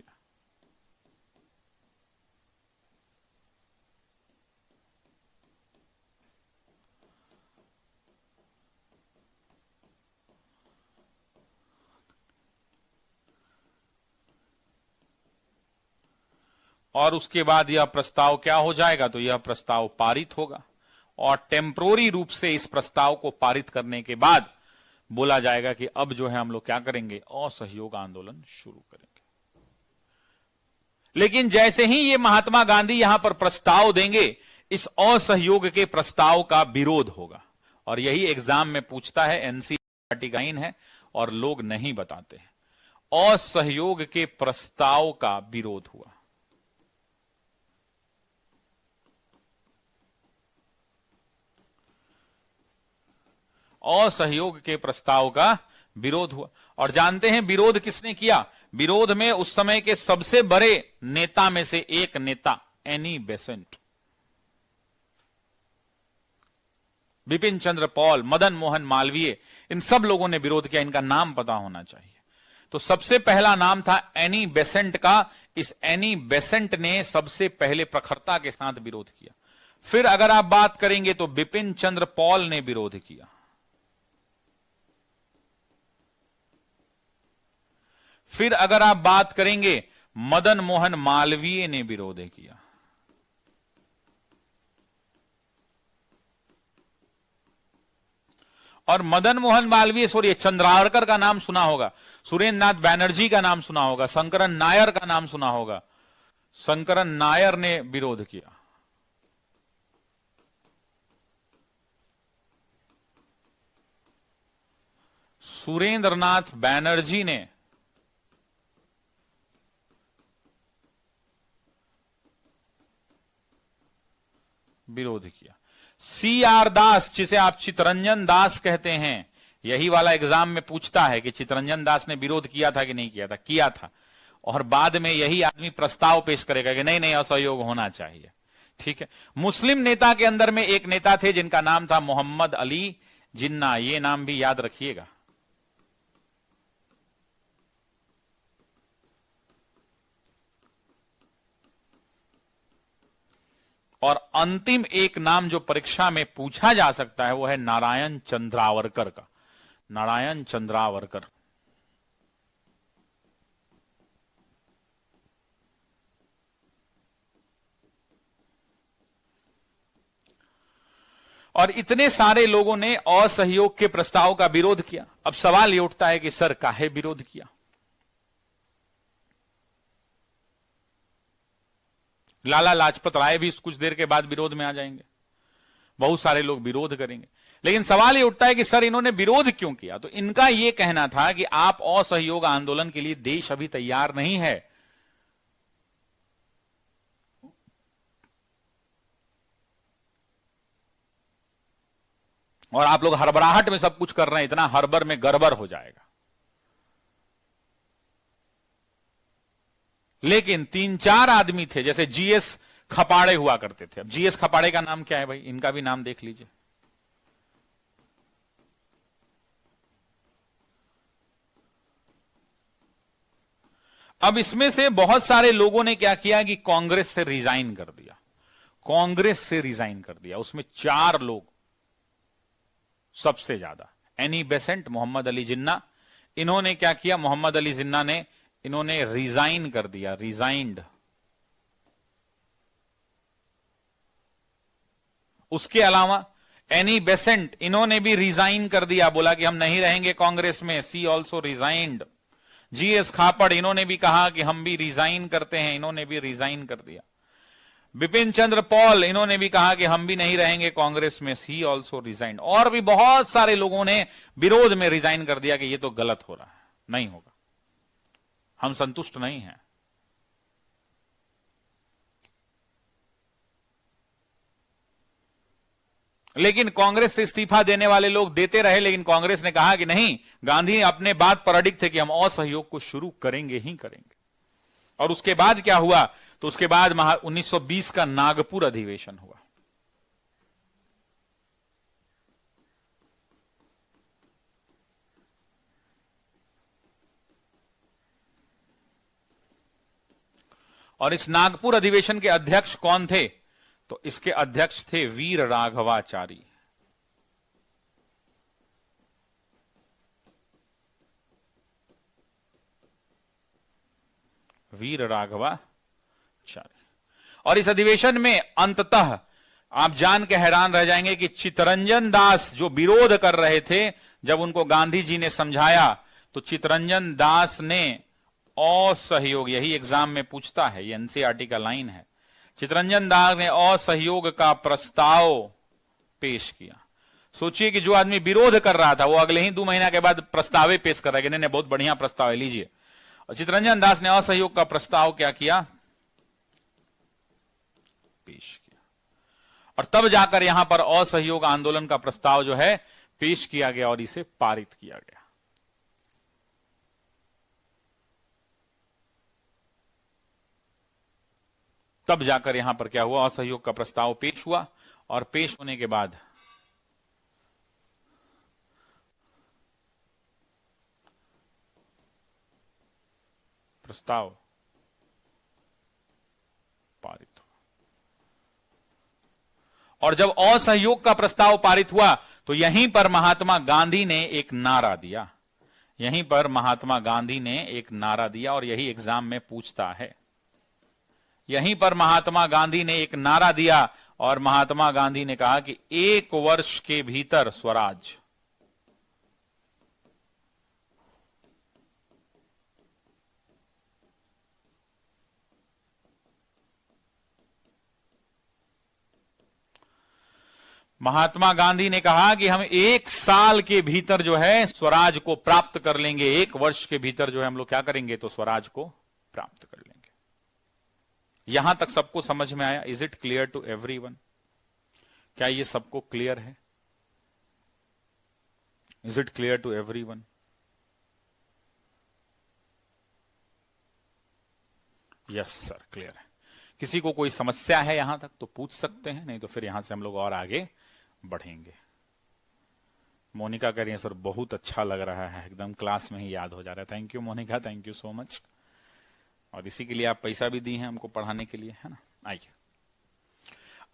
और उसके बाद यह प्रस्ताव क्या हो जाएगा, तो यह प्रस्ताव पारित होगा। और टेम्पोररी रूप से इस प्रस्ताव को पारित करने के बाद बोला जाएगा कि अब जो है हम लोग क्या करेंगे, असहयोग आंदोलन शुरू करेंगे। लेकिन जैसे ही ये महात्मा गांधी यहां पर प्रस्ताव देंगे, इस असहयोग के प्रस्ताव का विरोध होगा। और यही एग्जाम में पूछता है, एनसीईआरटी का लाइन है और लोग नहीं बताते हैं। असहयोग के प्रस्ताव का विरोध हुआ। असहयोग के प्रस्ताव का विरोध हुआ। और जानते हैं विरोध किसने किया? विरोध में उस समय के सबसे बड़े नेता में से एक नेता Annie Besant, Bipin Chandra Paul, Madan Mohan Malviya, इन सब लोगों ने विरोध किया। इनका नाम पता होना चाहिए। तो सबसे पहला नाम था एनी बेसेंट का। इस एनी बेसेंट ने सबसे पहले प्रखरता के साथ विरोध किया। फिर अगर आप बात करेंगे तो बिपिन चंद्र पॉल ने विरोध किया। फिर अगर आप बात करेंगे मदन मोहन मालवीय ने विरोध किया। और मदन मोहन मालवीय, सॉरी, चंद्रावरकर का नाम सुना होगा, सुरेंद्र नाथ बैनर्जी का नाम सुना होगा, शंकरन नायर का नाम सुना होगा। शंकरन नायर ने विरोध किया। सुरेंद्र नाथ बैनर्जी ने विरोध किया। सीआर दास, जिसे आप चितरंजन दास कहते हैं, यही वाला एग्जाम में पूछता है कि चितरंजन दास ने विरोध किया था कि नहीं किया था। किया था। और बाद में यही आदमी प्रस्ताव पेश करेगा कि नहीं नहीं, असहयोग होना चाहिए। ठीक है। मुस्लिम नेता के अंदर में एक नेता थे जिनका नाम था मोहम्मद अली जिन्ना। ये नाम भी याद रखिएगा। और अंतिम एक नाम जो परीक्षा में पूछा जा सकता है वो है नारायण चंद्रावरकर का। नारायण चंद्रावरकर। और इतने सारे लोगों ने असहयोग के प्रस्ताव का विरोध किया। अब सवाल ये उठता है कि सर काहे विरोध किया? लाला लाजपत राय भी कुछ देर के बाद विरोध में आ जाएंगे। बहुत सारे लोग विरोध करेंगे। लेकिन सवाल ये उठता है कि सर इन्होंने विरोध क्यों किया? तो इनका यह कहना था कि आप असहयोग आंदोलन के लिए देश अभी तैयार नहीं है। और आप लोग हड़बड़ाहट में सब कुछ कर रहे हैं, इतना हड़बड़ में गड़बड़ हो जाएगा। लेकिन 3-4 आदमी थे, जैसे जीएस खपाड़े हुआ करते थे। अब जीएस खपाड़े का नाम क्या है भाई? इनका भी नाम देख लीजिए। अब इसमें से बहुत सारे लोगों ने क्या किया कि कांग्रेस से रिजाइन कर दिया। कांग्रेस से रिजाइन कर दिया। उसमें 4 लोग सबसे ज्यादा, एनी बेसेंट, मोहम्मद अली जिन्ना। इन्होंने क्या किया? मोहम्मद अली जिन्ना ने इन्होंने रिजाइन कर दिया, रिजाइंड। उसके अलावा एनी बेसेंट, इन्होंने भी रिजाइन कर दिया, बोला कि हम नहीं रहेंगे कांग्रेस में। सी ऑल्सो रिजाइंड। जीएस खापड़, इन्होंने भी कहा कि हम भी रिजाइन करते हैं, इन्होंने भी रिजाइन कर दिया। बिपिन चंद्र पॉल, इन्होंने भी कहा कि हम भी नहीं रहेंगे कांग्रेस में। सी ऑल्सो रिजाइंड। और भी बहुत सारे लोगों ने विरोध में रिजाइन कर दिया कि ये तो गलत हो रहा है, नहीं होगा, हम संतुष्ट नहीं हैं। लेकिन कांग्रेस से इस्तीफा देने वाले लोग देते रहे, लेकिन कांग्रेस ने कहा कि नहीं, गांधी अपने बात पर अडिग थे कि हम असहयोग को शुरू करेंगे ही करेंगे। और उसके बाद क्या हुआ? तो उसके बाद 1920 का नागपुर अधिवेशन हुआ। और इस नागपुर अधिवेशन के अध्यक्ष कौन थे? तो इसके अध्यक्ष थे वीर राघवाचारी। वीर राघवाचारी। और इस अधिवेशन में अंततः आप जान के हैरान रह जाएंगे कि चितरंजन दास जो विरोध कर रहे थे, जब उनको गांधी जी ने समझाया तो चितरंजन दास ने असहयोग, यही एग्जाम में पूछता है, ये एनसीईआरटी का लाइन है, चितरंजन दास ने असहयोग का प्रस्ताव पेश किया। सोचिए कि जो आदमी विरोध कर रहा था वो अगले ही 2 महीना के बाद प्रस्ताव पेश कर रहा है कि नहीं बहुत बढ़िया प्रस्ताव है, लीजिए। और चितरंजन दास ने असहयोग का प्रस्ताव क्या किया, पेश किया। और तब जाकर यहां पर असहयोग आंदोलन का प्रस्ताव जो है पेश किया गया और इसे पारित किया गया। तब जाकर यहां पर क्या हुआ, असहयोग का प्रस्ताव पेश हुआ और पेश होने के बाद प्रस्ताव पारित हुआ। और जब असहयोग का प्रस्ताव पारित हुआ तो यहीं पर महात्मा गांधी ने एक नारा दिया, यहीं पर महात्मा गांधी ने एक नारा दिया और यही एग्जाम में पूछता है। यहीं पर महात्मा गांधी ने एक नारा दिया और महात्मा गांधी ने कहा कि 1 वर्ष के भीतर स्वराज। महात्मा गांधी ने कहा कि हम 1 साल के भीतर जो है स्वराज को प्राप्त कर लेंगे। 1 वर्ष के भीतर जो है हम लोग क्या करेंगे, तो स्वराज को प्राप्त कर लेंगे। यहां तक सबको समझ में आया? Is it clear to everyone? क्या ये सबको क्लियर है? Is it clear to everyone? Yes sir, clear है। किसी को कोई समस्या है यहां तक तो पूछ सकते हैं, नहीं तो फिर यहां से हम लोग और आगे बढ़ेंगे। मोनिका कह रही है सर बहुत अच्छा लग रहा है, एकदम क्लास में ही याद हो जा रहा है। Thank you Monika, thank you so much. और इसी के लिए आप पैसा भी दी हैं हमको पढ़ाने के लिए, है ना। आइए,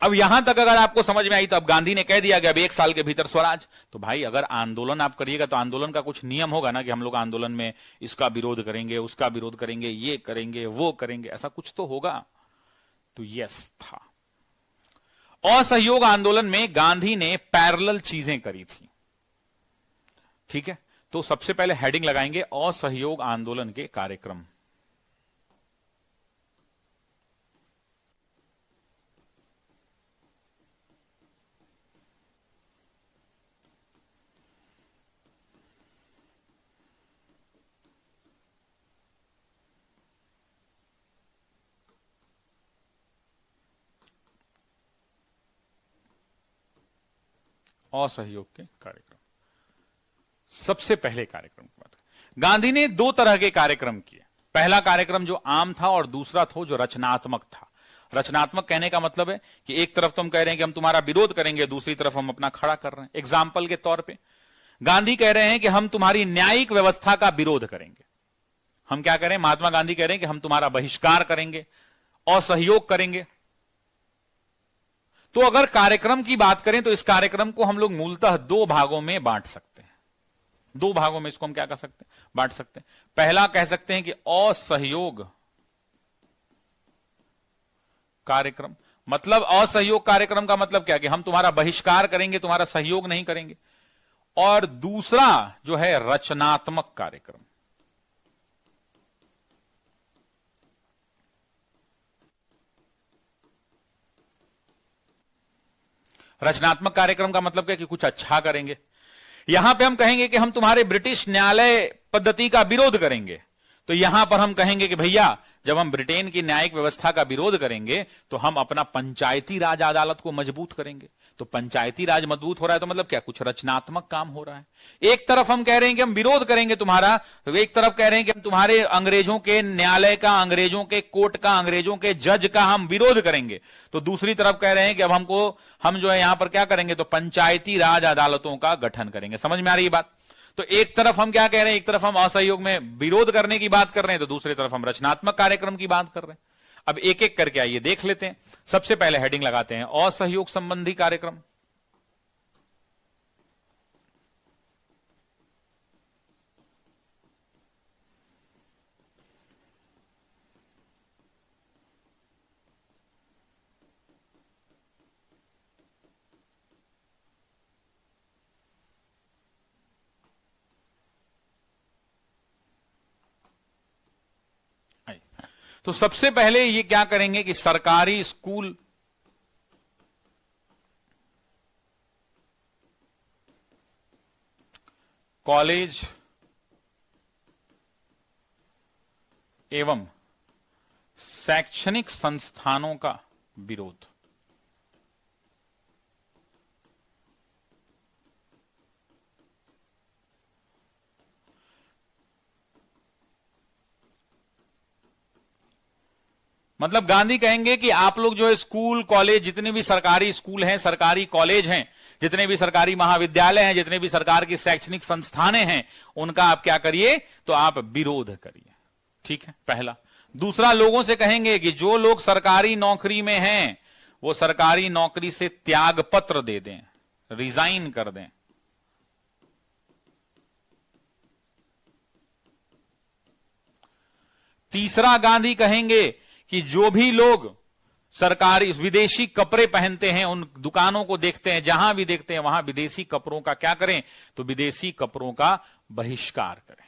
अब यहां तक अगर आपको समझ में आई तो अब गांधी ने कह दिया कि अब 1 साल के भीतर स्वराज। तो भाई अगर आंदोलन आप करिएगा तो आंदोलन का कुछ नियम होगा ना कि हम लोग आंदोलन में इसका विरोध करेंगे, उसका विरोध करेंगे, ये करेंगे, वो करेंगे, ऐसा कुछ तो होगा। तो यस था। असहयोग आंदोलन में गांधी ने पैरेलल चीजें करी थी, ठीक है। तो सबसे पहले हेडिंग लगाएंगे असहयोग आंदोलन के कार्यक्रम। असहयोग के कार्यक्रम, सबसे पहले कार्यक्रम की बात। गांधी ने 2 तरह के कार्यक्रम किए। पहला कार्यक्रम जो आम था और दूसरा था जो रचनात्मक था। रचनात्मक कहने का मतलब है कि एक तरफ तो हम कह रहे हैं कि हम तुम्हारा विरोध करेंगे, दूसरी तरफ हम अपना खड़ा कर रहे हैं। एग्जाम्पल के तौर पे गांधी कह रहे हैं कि हम तुम्हारी न्यायिक व्यवस्था का विरोध करेंगे। हम क्या करें, महात्मा गांधी कह रहे हैं कि हम तुम्हारा बहिष्कार करेंगे, असहयोग करेंगे। तो अगर कार्यक्रम की बात करें तो इस कार्यक्रम को हम लोग मूलतः 2 भागों में बांट सकते हैं। 2 भागों में इसको हम क्या कर सकते हैं, बांट सकते हैं। पहला कह सकते हैं कि असहयोग कार्यक्रम, मतलब असहयोग कार्यक्रम का मतलब क्या कि हम तुम्हारा बहिष्कार करेंगे, तुम्हारा सहयोग नहीं करेंगे। और दूसरा जो है रचनात्मक कार्यक्रम। रचनात्मक कार्यक्रम का मतलब क्या कि कुछ अच्छा करेंगे। यहां पे हम कहेंगे कि हम तुम्हारे ब्रिटिश न्यायालय पद्धति का विरोध करेंगे, तो यहां पर हम कहेंगे कि भैया जब हम ब्रिटेन की न्यायिक व्यवस्था का विरोध करेंगे तो हम अपना पंचायती राज अदालत को मजबूत करेंगे। तो पंचायती राज मजबूत हो रहा है तो मतलब क्या, कुछ रचनात्मक काम हो रहा है। एक तरफ हम कह रहे हैं कि हम विरोध करेंगे तुम्हारा, तो एक तरफ कह रहे हैं कि हम तुम्हारे अंग्रेजों के न्यायालय का, अंग्रेजों के कोर्ट का, अंग्रेजों के जज का हम विरोध करेंगे। तो दूसरी तरफ कह रहे हैं कि अब हम जो है यहां पर क्या करेंगे, तो पंचायती राज अदालतों का गठन करेंगे। समझ में आ रही है बात? तो एक तरफ हम क्या कह रहे हैं, एक तरफ हम असहयोग में विरोध करने की बात कर रहे हैं, तो दूसरी तरफ हम रचनात्मक कार्यक्रम की बात कर रहे हैं। अब एक एक करके आइए देख लेते हैं। सबसे पहले हेडिंग लगाते हैं असहयोग संबंधी कार्यक्रम। तो सबसे पहले ये क्या करेंगे कि सरकारी स्कूल, कॉलेज एवं शैक्षणिक संस्थानों का विरोध। मतलब गांधी कहेंगे कि आप लोग जो है स्कूल कॉलेज, जितने भी सरकारी स्कूल हैं, सरकारी कॉलेज हैं, जितने भी सरकारी महाविद्यालय हैं, जितने भी सरकार की शैक्षणिक संस्थानें हैं, उनका आप क्या करिए, तो आप विरोध करिए। ठीक है, पहला। दूसरा, लोगों से कहेंगे कि जो लोग सरकारी नौकरी में हैं वो सरकारी नौकरी से त्याग पत्र दे दें, रिजाइन कर दें। तीसरा, गांधी कहेंगे कि जो भी लोग सरकारी विदेशी कपड़े पहनते हैं, उन दुकानों को देखते हैं, जहां भी देखते हैं वहां विदेशी कपड़ों का क्या करें, तो विदेशी कपड़ों का बहिष्कार करें।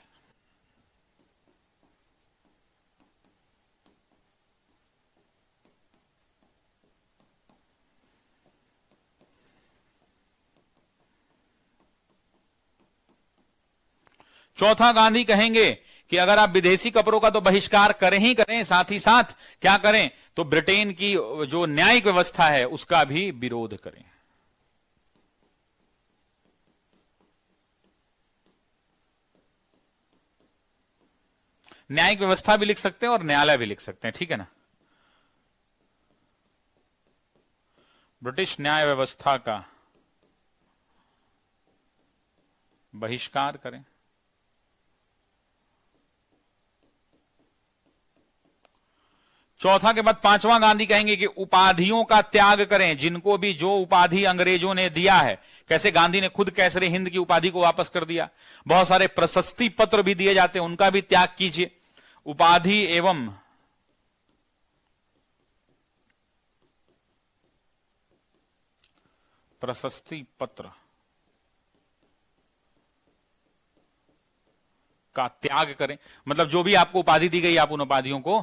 चौथा, गांधी कहेंगे कि अगर आप विदेशी कपड़ों का तो बहिष्कार करें ही करें, साथ ही साथ क्या करें, तो ब्रिटेन की जो न्यायिक व्यवस्था है उसका भी विरोध करें। न्यायिक व्यवस्था भी लिख सकते हैं और न्यायालय भी लिख सकते हैं, ठीक है ना। ब्रिटिश न्याय व्यवस्था का बहिष्कार करें। चौथा के बाद पांचवां, गांधी कहेंगे कि उपाधियों का त्याग करें। जिनको भी जो उपाधि अंग्रेजों ने दिया है, कैसे गांधी ने खुद कैसरे हिंद की उपाधि को वापस कर दिया, बहुत सारे प्रशस्ति पत्र भी दिए जाते हैं, उनका भी त्याग कीजिए। उपाधि एवं प्रशस्ति पत्र का त्याग करें, मतलब जो भी आपको उपाधि दी गई आप उन उपाधियों को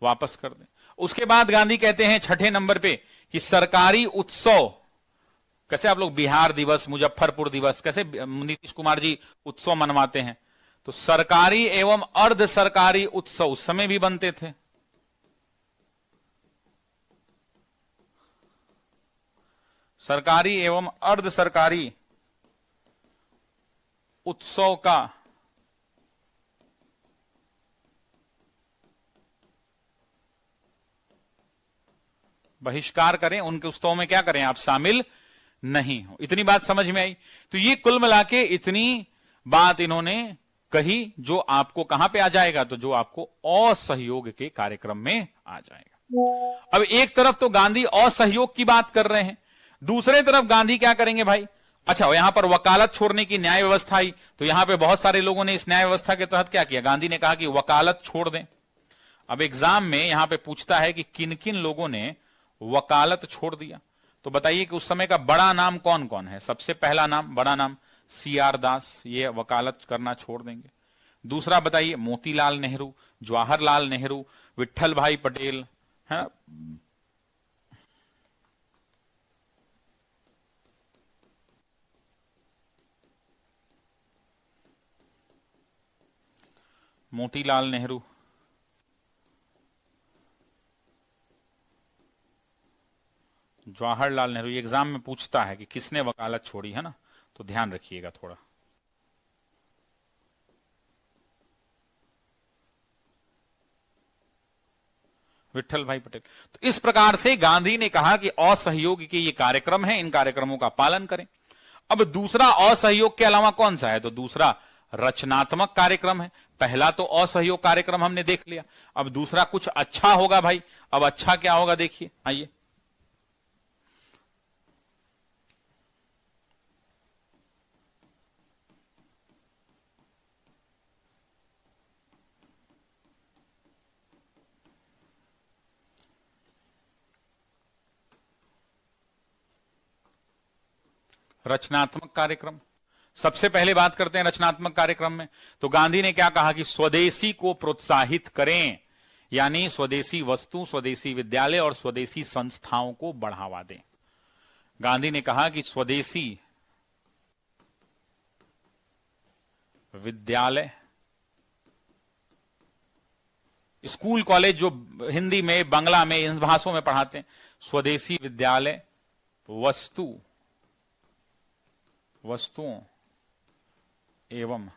वापस कर दें। उसके बाद गांधी कहते हैं छठे नंबर पे कि सरकारी उत्सव, कैसे आप लोग बिहार दिवस, मुजफ्फरपुर दिवस, कैसे नीतीश कुमार जी उत्सव मनवाते हैं, तो सरकारी एवं अर्ध सरकारी उत्सव उस समय भी बनते थे। सरकारी एवं अर्ध सरकारी उत्सव का बहिष्कार करें, उनके उत्सव में क्या करें, आप शामिल नहीं हो। इतनी बात समझ में आई। तो ये कुल मिला के इतनी बात इन्होंने कही जो आपको कहां पे आ जाएगा, तो जो आपको असहयोग के कार्यक्रम में आ जाएगा। अब एक तरफ तो गांधी असहयोग की बात कर रहे हैं, दूसरे तरफ गांधी क्या करेंगे भाई, अच्छा यहां पर वकालत छोड़ने की न्याय व्यवस्था आई, तो यहां पे बहुत सारे लोगों ने इस न्याय व्यवस्था के तहत क्या किया, गांधी ने कहा कि वकालत छोड़ दें। अब एग्जाम में यहां पे पूछता है कि किन किन लोगों ने वकालत छोड़ दिया, तो बताइए कि उस समय का बड़ा नाम कौन कौन है। सबसे पहला नाम, बड़ा नाम CR दास, ये वकालत करना छोड़ देंगे। दूसरा बताइए मोतीलाल नेहरू, जवाहरलाल नेहरू, विट्ठल भाई पटेल, है ना, मोतीलाल नेहरू, जवाहरलाल नेहरू। एग्जाम में पूछता है कि किसने वकालत छोड़ी, है ना, तो ध्यान रखिएगा थोड़ा। विट्ठल भाई पटेल। तो इस प्रकार से गांधी ने कहा कि असहयोग के ये कार्यक्रम हैं, इन कार्यक्रमों का पालन करें। अब दूसरा असहयोग के अलावा कौन सा है, तो दूसरा रचनात्मक कार्यक्रम है। पहला तो असहयोग कार्यक्रम हमने देख लिया, अब दूसरा कुछ अच्छा होगा भाई। अब अच्छा क्या होगा देखिए, आइए। रचनात्मक कार्यक्रम, सबसे पहले बात करते हैं रचनात्मक कार्यक्रम में। तो गांधी ने क्या कहा कि स्वदेशी को प्रोत्साहित करें, यानी स्वदेशी वस्तु, स्वदेशी विद्यालय और स्वदेशी संस्थाओं को बढ़ावा दें। गांधी ने कहा कि स्वदेशी विद्यालय, स्कूल कॉलेज जो हिंदी में, बांग्ला में, इन भाषाओं में पढ़ाते हैं, स्वदेशी विद्यालय वस्तुओं एवं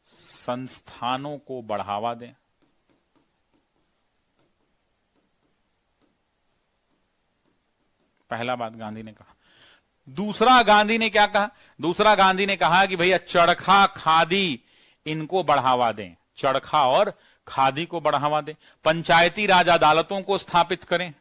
संस्थानों को बढ़ावा दें। पहला बात गांधी ने कहा। दूसरा गांधी ने क्या कहा? दूसरा गांधी ने कहा कि भैया चरखा, खादी, इनको बढ़ावा दें। चरखा और खादी को बढ़ावा दें। पंचायती राज अदालतों को स्थापित करें।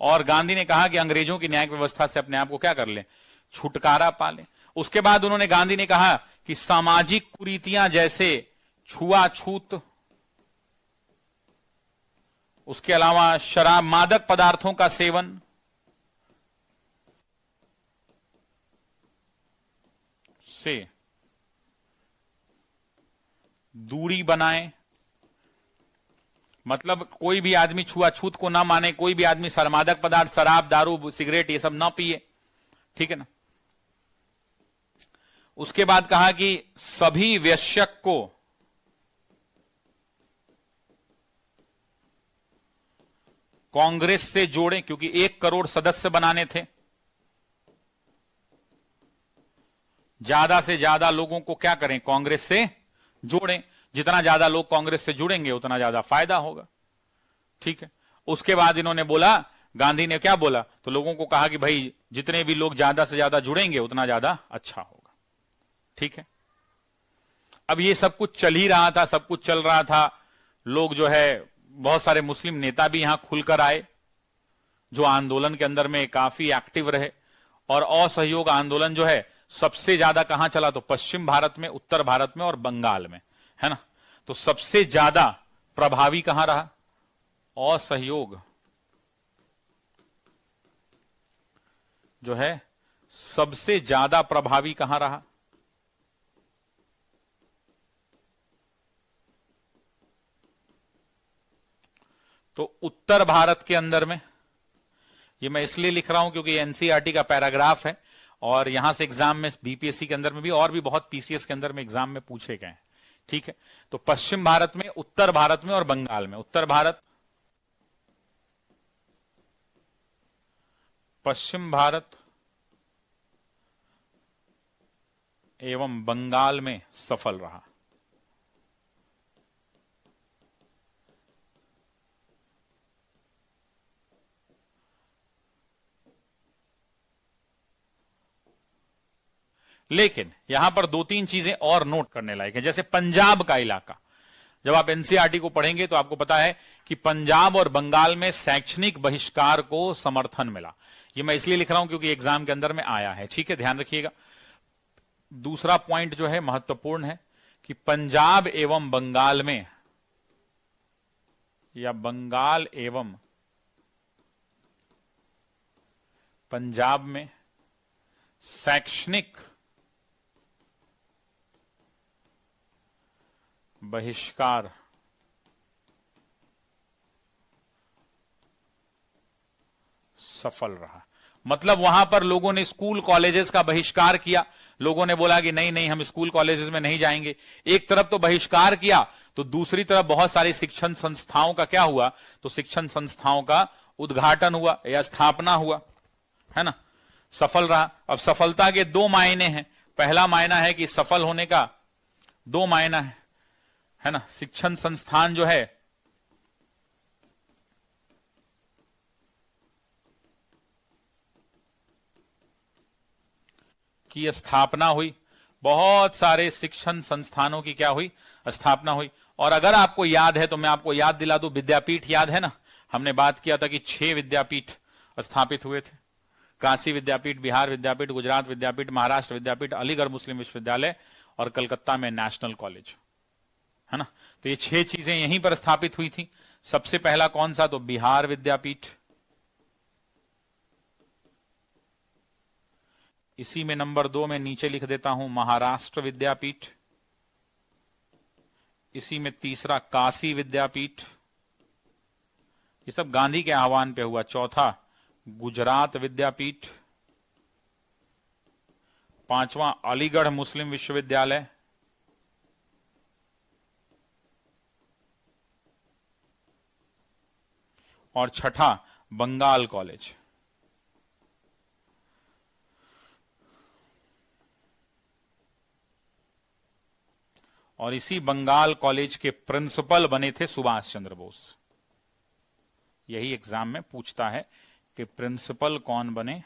और गांधी ने कहा कि अंग्रेजों की न्यायिक व्यवस्था से अपने आप को क्या कर लें? छुटकारा पा लें। उसके बाद उन्होंने, गांधी ने कहा कि सामाजिक कुरीतियां जैसे छुआछूत, उसके अलावा शराब, मादक पदार्थों का सेवन, से दूरी बनाएं। मतलब कोई भी आदमी छुआछूत को ना माने, कोई भी आदमी मादक पदार्थ, शराब, दारू, सिगरेट, ये सब ना पिए, ठीक है ना। उसके बाद कहा कि सभी वयस्क को कांग्रेस से जोड़ें, क्योंकि 1 करोड़ सदस्य बनाने थे। ज्यादा से ज्यादा लोगों को क्या करें? कांग्रेस से जोड़ें। जितना ज्यादा लोग कांग्रेस से जुड़ेंगे उतना ज्यादा फायदा होगा, ठीक है। उसके बाद इन्होंने बोला, गांधी ने क्या बोला? तो लोगों को कहा कि भाई जितने भी लोग ज्यादा से ज्यादा जुड़ेंगे उतना ज्यादा अच्छा होगा, ठीक है। अब ये सब कुछ चल ही रहा था, सब कुछ चल रहा था। लोग जो है, बहुत सारे मुस्लिम नेता भी यहां खुलकर आए, जो आंदोलन के अंदर में काफी एक्टिव रहे। और असहयोग आंदोलन जो है सबसे ज्यादा कहां चला? तो पश्चिम भारत में, उत्तर भारत में और बंगाल में, है ना। तो सबसे ज्यादा प्रभावी कहां रहा? असहयोग जो है सबसे ज्यादा प्रभावी कहां रहा? तो उत्तर भारत के अंदर में। ये मैं इसलिए लिख रहा हूं क्योंकि एनसीईआरटी का पैराग्राफ है और यहां से एग्जाम में, बीपीएससी के अंदर में भी और भी बहुत पीसीएस के अंदर में एग्जाम में पूछे गए हैं, ठीक है। तो पश्चिम भारत में, उत्तर भारत में और बंगाल में, उत्तर भारत, पश्चिम भारत एवं बंगाल में सफल रहा। लेकिन यहां पर 2-3 चीजें और नोट करने लायक है। जैसे पंजाब का इलाका, जब आप एनसीईआरटी को पढ़ेंगे तो आपको पता है कि पंजाब और बंगाल में शैक्षणिक बहिष्कार को समर्थन मिला। ये मैं इसलिए लिख रहा हूं क्योंकि एग्जाम के अंदर में आया है, ठीक है, ध्यान रखिएगा। दूसरा पॉइंट जो है महत्वपूर्ण है कि पंजाब एवं बंगाल में, या बंगाल एवं पंजाब में शैक्षणिक बहिष्कार सफल रहा। मतलब वहां पर लोगों ने स्कूल कॉलेजेस का बहिष्कार किया। लोगों ने बोला कि नहीं नहीं, हम स्कूल कॉलेजेस में नहीं जाएंगे। एक तरफ तो बहिष्कार किया, तो दूसरी तरफ बहुत सारी शिक्षण संस्थाओं का क्या हुआ? तो शिक्षण संस्थाओं का उद्घाटन हुआ या स्थापना हुआ, है ना। सफल रहा। अब सफलता के 2 मायने हैं। पहला मायना है कि सफल होने का 2 मायना है ना। शिक्षण संस्थान जो है की स्थापना हुई। बहुत सारे शिक्षण संस्थानों की क्या हुई? स्थापना हुई। और अगर आपको याद है तो मैं आपको याद दिला दूं, विद्यापीठ याद है ना। हमने बात किया था कि 6 विद्यापीठ स्थापित हुए थे। काशी विद्यापीठ, बिहार विद्यापीठ, गुजरात विद्यापीठ, महाराष्ट्र विद्यापीठ, अलीगढ़ मुस्लिम विश्वविद्यालय और कलकत्ता में नेशनल कॉलेज, है ना। तो ये 6 चीजें यहीं पर स्थापित हुई थी। सबसे पहला कौन सा, तो बिहार विद्यापीठ। इसी में नंबर 2 में नीचे लिख देता हूं महाराष्ट्र विद्यापीठ। इसी में तीसरा काशी विद्यापीठ, ये सब गांधी के आह्वान पे हुआ। चौथा गुजरात विद्यापीठ। पांचवा अलीगढ़ मुस्लिम विश्वविद्यालय। और छठा बंगाल कॉलेज। और इसी बंगाल कॉलेज के प्रिंसिपल बने थे सुभाष चंद्र बोस। यही एग्जाम में पूछता है कि प्रिंसिपल कौन बने,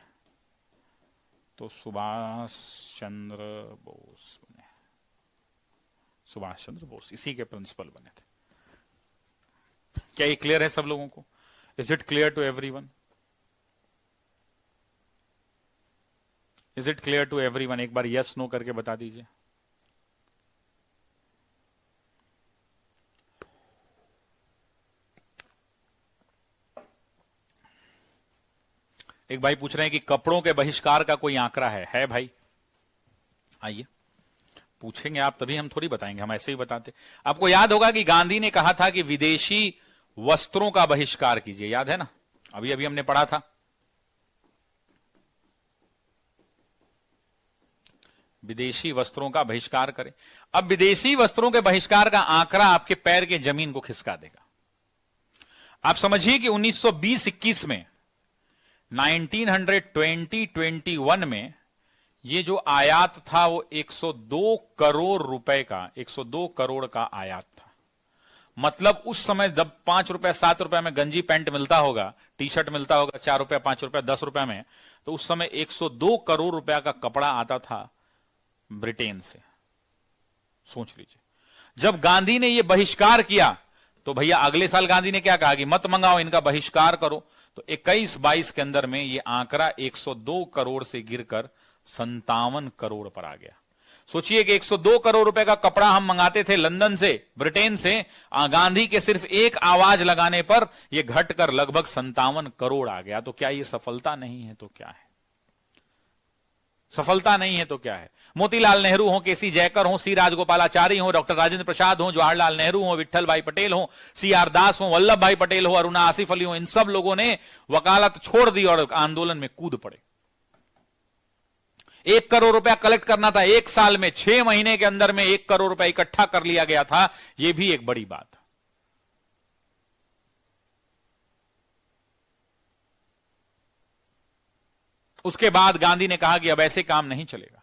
तो सुभाष चंद्र बोस बने। सुभाष चंद्र बोस इसी के प्रिंसिपल बने थे। क्या ये क्लियर है सब लोगों को? Is it clear to everyone? Is it clear to everyone? एक बार यस नो करके बता दीजिए। एक भाई पूछ रहे हैं कि कपड़ों के बहिष्कार का कोई आंकड़ा है भाई? आइए पूछेंगे आप, तभी हम थोड़ी बताएंगे, हम ऐसे ही बताते। आपको याद होगा कि गांधी ने कहा था कि विदेशी वस्त्रों का बहिष्कार कीजिए, याद है ना? अभी अभी हमने पढ़ा था। विदेशी वस्त्रों का बहिष्कार करें। अब विदेशी वस्त्रों के बहिष्कार का आंकड़ा आपके पैर के जमीन को खिसका देगा। आप समझिए कि 1920-21 में 1920-21 में ये जो आयात था वो 102 करोड़ रुपए का, 102 करोड़ का आयात था। मतलब उस समय जब 5 रुपए 7 रुपए में गंजी पैंट मिलता होगा, टी शर्ट मिलता होगा 4 रुपए 5 रुपए 10 रुपए में, तो उस समय 102 करोड़ रुपया का कपड़ा आता था ब्रिटेन से। सोच लीजिए। जब गांधी ने यह बहिष्कार किया तो भैया अगले साल गांधी ने क्या कहा कि मत मंगाओ, इनका बहिष्कार करो। तो 21-22 के अंदर में यह आंकड़ा 102 करोड़ से गिरकर 57 करोड़ पर आ गया। सोचिए कि 102 करोड़ रुपए का कपड़ा हम मंगाते थे लंदन से, ब्रिटेन से, गांधी के सिर्फ एक आवाज लगाने पर यह घटकर लगभग 57 करोड़ आ गया। तो क्या यह सफलता नहीं है तो क्या है? सफलता नहीं है तो क्या है? मोतीलाल नेहरू हो, केसी जयकर हो, सी राजगोपालाचारी हो, डॉक्टर राजेंद्र प्रसाद हो, जवाहरलाल नेहरू हो, विट्ठल भाई पटेल हो, CR दास हो, वल्लभ भाई पटेल हो, अरुणा आसिफ अली हो, इन सब लोगों ने वकालत छोड़ दी और आंदोलन में कूद पड़े। 1 करोड़ रुपया कलेक्ट करना था एक साल में, 6 महीने के अंदर में 1 करोड़ रुपया इकट्ठा कर लिया गया था। यह भी एक बड़ी बात। उसके बाद गांधी ने कहा कि अब ऐसे काम नहीं चलेगा।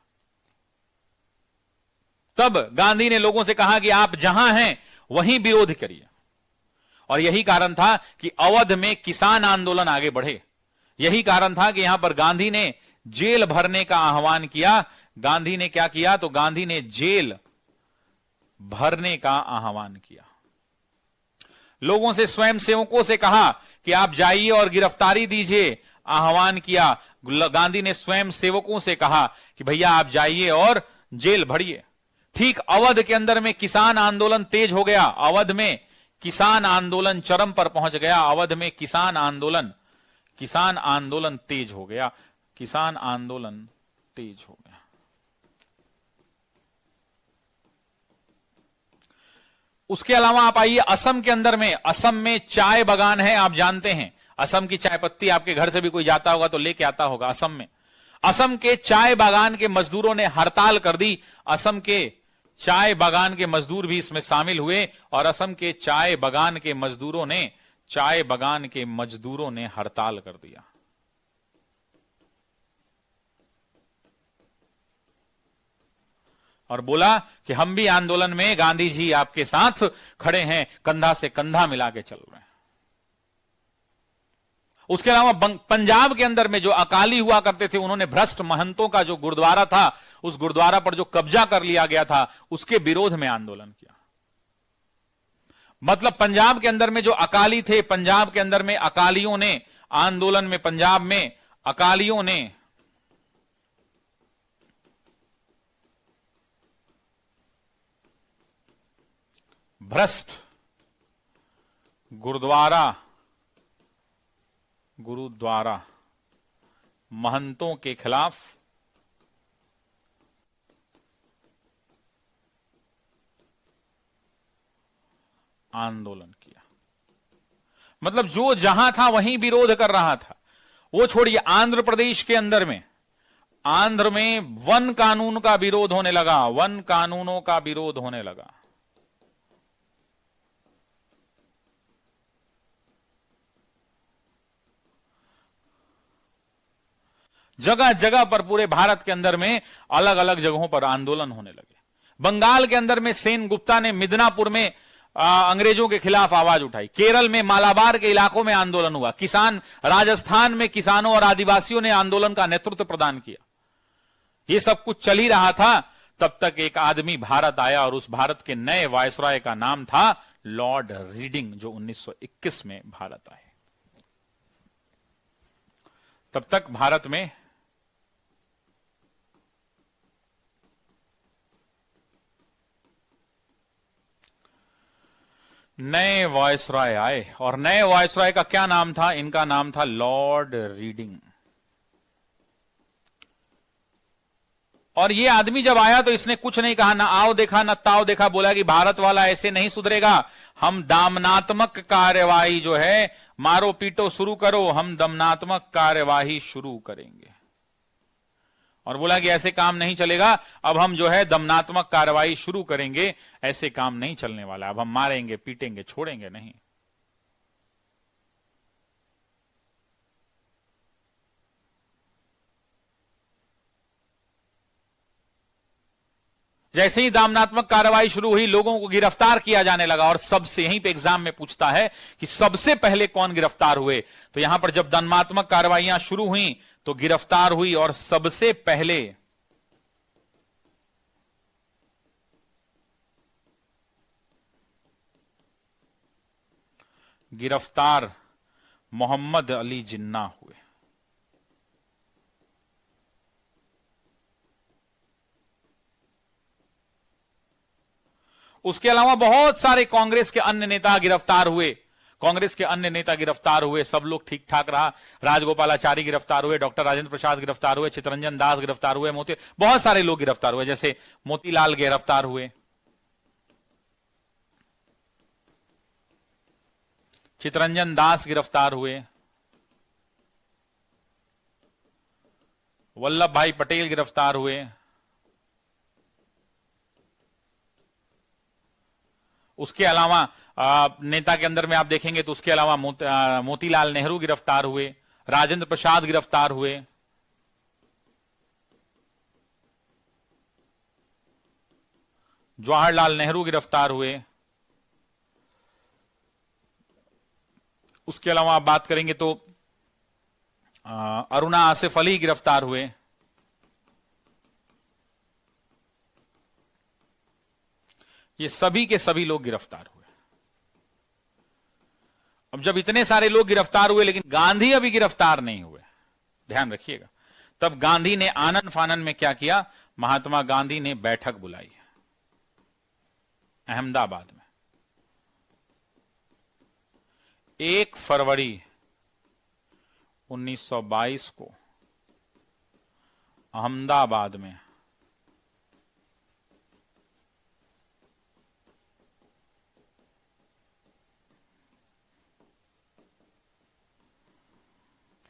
तब गांधी ने लोगों से कहा कि आप जहां हैं वहीं विरोध करिए। और यही कारण था कि अवध में किसान आंदोलन आगे बढ़े। यही कारण था कि यहां पर गांधी ने जेल भरने का आह्वान किया। गांधी ने क्या किया? तो गांधी ने जेल भरने का आह्वान किया। लोगों से, स्वयंसेवकों से कहा कि आप जाइए और गिरफ्तारी दीजिए, आह्वान किया। गांधी ने स्वयं सेवकों से कहा कि भैया आप जाइए और जेल भरिए। ठीक अवध के अंदर में किसान आंदोलन तेज हो गया। अवध में किसान आंदोलन चरम पर पहुंच गया। अवध में किसान आंदोलन तेज हो गया। किसान आंदोलन तेज हो गया। उसके अलावा आप आइए असम के अंदर में। असम में चाय बागान है, आप जानते हैं। असम की चाय पत्ती आपके घर से भी कोई जाता होगा तो लेके आता होगा। असम में, असम के चाय बागान के मजदूरों ने हड़ताल कर दी। असम के चाय बागान के मजदूर भी इसमें शामिल हुए और असम के चाय बागान के मजदूरों ने हड़ताल कर दिया। और बोला कि हम भी आंदोलन में गांधी जी आपके साथ खड़े हैं, कंधा से कंधा मिला के चल रहे हैं। उसके अलावा पंजाब के अंदर में जो अकाली हुआ करते थे, उन्होंने भ्रष्ट महंतों का जो गुरुद्वारा था, उस गुरुद्वारा पर जो कब्जा कर लिया गया था, उसके विरोध में आंदोलन किया। मतलब पंजाब के अंदर में जो अकाली थे, पंजाब के अंदर में अकालियों ने आंदोलन में, पंजाब में अकालियों ने भ्रष्ट गुरुद्वारा महंतों के खिलाफ आंदोलन किया। मतलब जो जहां था वहीं विरोध कर रहा था। वो छोड़िए, आंध्र प्रदेश के अंदर में, आंध्र में वन कानून का विरोध होने लगा, वन कानूनों का विरोध होने लगा। जगह जगह पर पूरे भारत के अंदर में अलग अलग जगहों पर आंदोलन होने लगे। बंगाल के अंदर में सेन गुप्ता ने मिदनापुर में अंग्रेजों के खिलाफ आवाज उठाई। केरल में मालाबार के इलाकों में आंदोलन हुआ। राजस्थान में किसानों और आदिवासियों ने आंदोलन का नेतृत्व प्रदान किया। ये सब कुछ चल ही रहा था, तब तक एक आदमी भारत आया और उस भारत के नए वायसराय का नाम था लॉर्ड रीडिंग, जो 1921 में भारत आए। तब तक भारत में नए वायसराय आए, और नए वायसराय का क्या नाम था? इनका नाम था लॉर्ड रीडिंग। और ये आदमी जब आया तो इसने कुछ नहीं कहा, ना आओ देखा ना ताओ देखा। बोला कि भारत वाला ऐसे नहीं सुधरेगा, हम दमनात्मक कार्यवाही जो है, मारो पीटो शुरू करो, हम दमनात्मक कार्यवाही शुरू करेंगे। और बोला कि ऐसे काम नहीं चलेगा, अब हम जो है दमनात्मक कार्रवाई शुरू करेंगे, ऐसे काम नहीं चलने वाला, अब हम मारेंगे पीटेंगे, छोड़ेंगे नहीं। जैसे ही दमनात्मक कार्रवाई शुरू हुई, लोगों को गिरफ्तार किया जाने लगा। और सबसे, यहीं पे एग्जाम में पूछता है कि सबसे पहले कौन गिरफ्तार हुए, तो यहां पर जब दमनात्मक कार्रवाइयां शुरू हुई तो गिरफ्तार हुई, और सबसे पहले गिरफ्तार मोहम्मद अली जिन्ना हुए। उसके अलावा बहुत सारे कांग्रेस के अन्य नेता गिरफ्तार हुए। कांग्रेस के अन्य नेता गिरफ्तार हुए, सब लोग ठीक ठाक रहा। राजगोपालाचारी गिरफ्तार हुए, डॉक्टर राजेंद्र प्रसाद गिरफ्तार हुए, चितरंजन दास गिरफ्तार हुए, बहुत सारे लोग गिरफ्तार हुए। जैसे मोतीलाल गिरफ्तार हुए, चितरंजन दास गिरफ्तार हुए, वल्लभ भाई पटेल गिरफ्तार हुए। उसके अलावा नेता के अंदर में आप देखेंगे तो उसके अलावा मोतीलाल नेहरू गिरफ्तार हुए, राजेंद्र प्रसाद गिरफ्तार हुए, जवाहरलाल नेहरू गिरफ्तार हुए। उसके अलावा आप बात करेंगे तो अरुणा आसिफ अली गिरफ्तार हुए। ये सभी के सभी लोग गिरफ्तार हुए। अब जब इतने सारे लोग गिरफ्तार हुए, लेकिन गांधी अभी गिरफ्तार नहीं हुए, ध्यान रखिएगा। तब गांधी ने आनन फानन में क्या किया? महात्मा गांधी ने बैठक बुलाई अहमदाबाद में। 1 फरवरी 1922 को अहमदाबाद में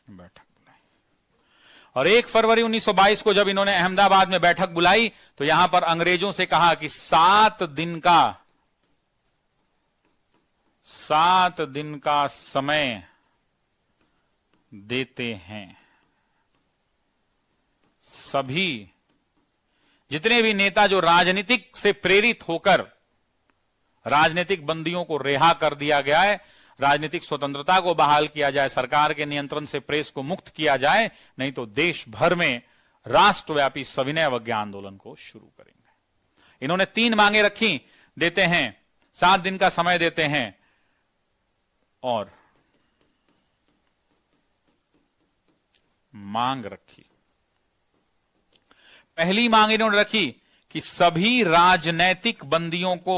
बैठक बुलाई। और 1 फरवरी 1922 को जब इन्होंने अहमदाबाद में बैठक बुलाई तो यहां पर अंग्रेजों से कहा कि 7 दिन का समय देते हैं। सभी जितने भी नेता जो राजनीतिक से प्रेरित होकर राजनीतिक बंदियों को रिहा कर दिया गया है, राजनीतिक स्वतंत्रता को बहाल किया जाए, सरकार के नियंत्रण से प्रेस को मुक्त किया जाए, नहीं तो देश भर में राष्ट्रव्यापी सविनय अवज्ञा आंदोलन को शुरू करेंगे। इन्होंने 3 मांगे रखी, देते हैं, 7 दिन का समय देते हैं, और मांग रखी। पहली मांग इन्होंने रखी कि सभी राजनैतिक बंदियों को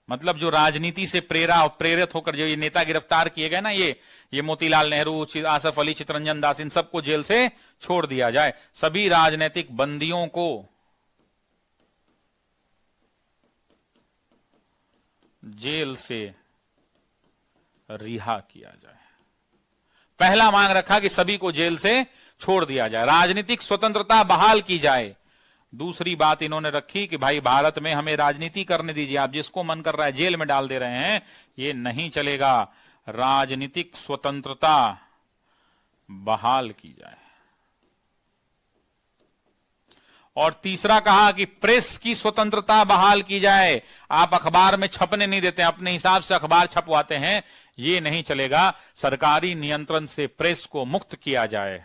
मतलब जो राजनीति से प्रेरित होकर जो ये नेता गिरफ्तार किए गए ना, ये मोतीलाल नेहरू, आसफ अली, चितरंजन दास, इन सबको जेल से छोड़ दिया जाए। सभी राजनीतिक बंदियों को जेल से रिहा किया जाए। पहला मांग रखा कि सभी को जेल से छोड़ दिया जाए, राजनीतिक स्वतंत्रता बहाल की जाए। दूसरी बात इन्होंने रखी कि भाई भारत में हमें राजनीति करने दीजिए, आप जिसको मन कर रहा है जेल में डाल दे रहे हैं, ये नहीं चलेगा, राजनीतिक स्वतंत्रता बहाल की जाए। और तीसरा कहा कि प्रेस की स्वतंत्रता बहाल की जाए। आप अखबार में छपने नहीं देते, अपने हिसाब से अखबार छपवाते हैं, ये नहीं चलेगा, सरकारी नियंत्रण से प्रेस को मुक्त किया जाए।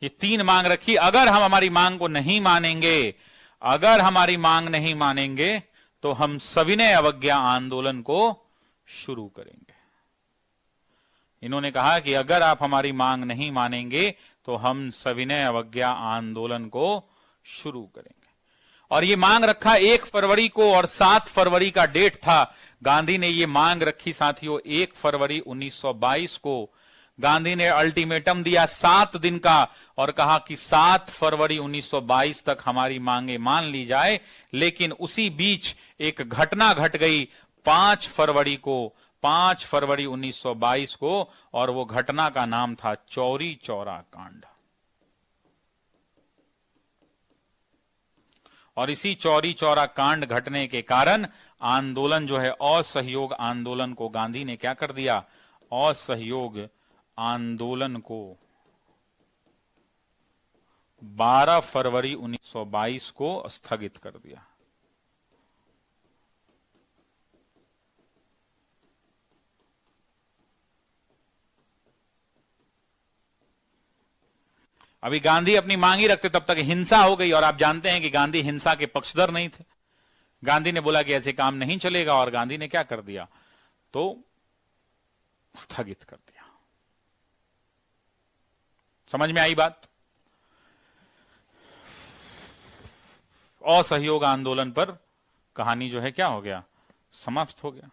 ये तीन मांग रखी। अगर हम हमारी मांग को नहीं मानेंगे, अगर हमारी मांग नहीं मानेंगे तो हम सविनय अवज्ञा आंदोलन को शुरू करेंगे। इन्होंने कहा कि अगर आप हमारी मांग नहीं मानेंगे तो हम सविनय अवज्ञा आंदोलन को शुरू करेंगे। और ये मांग रखा 1 फरवरी को, और 7 फरवरी का डेट था। गांधी ने ये मांग रखी साथियों 1 फरवरी 1922 को। गांधी ने अल्टीमेटम दिया 7 दिन का और कहा कि 7 फरवरी 1922 तक हमारी मांगे मान ली जाए। लेकिन उसी बीच एक घटना घट गई 5 फरवरी को, 5 फरवरी 1922 को, और वो घटना का नाम था चौरी चौरा कांड। और इसी चौरी चौरा कांड घटने के कारण आंदोलन जो है, असहयोग आंदोलन को गांधी ने क्या कर दिया, असहयोग आंदोलन को 12 फरवरी 1922 को स्थगित कर दिया। अभी गांधी अपनी मांग ही रखते, तब तक हिंसा हो गई। और आप जानते हैं कि गांधी हिंसा के पक्षधर नहीं थे। गांधी ने बोला कि ऐसे काम नहीं चलेगा, और गांधी ने क्या कर दिया, तो स्थगित कर दिया। समझ में आई बात? असहयोग आंदोलन पर कहानी जो है क्या हो गया, समाप्त हो गया।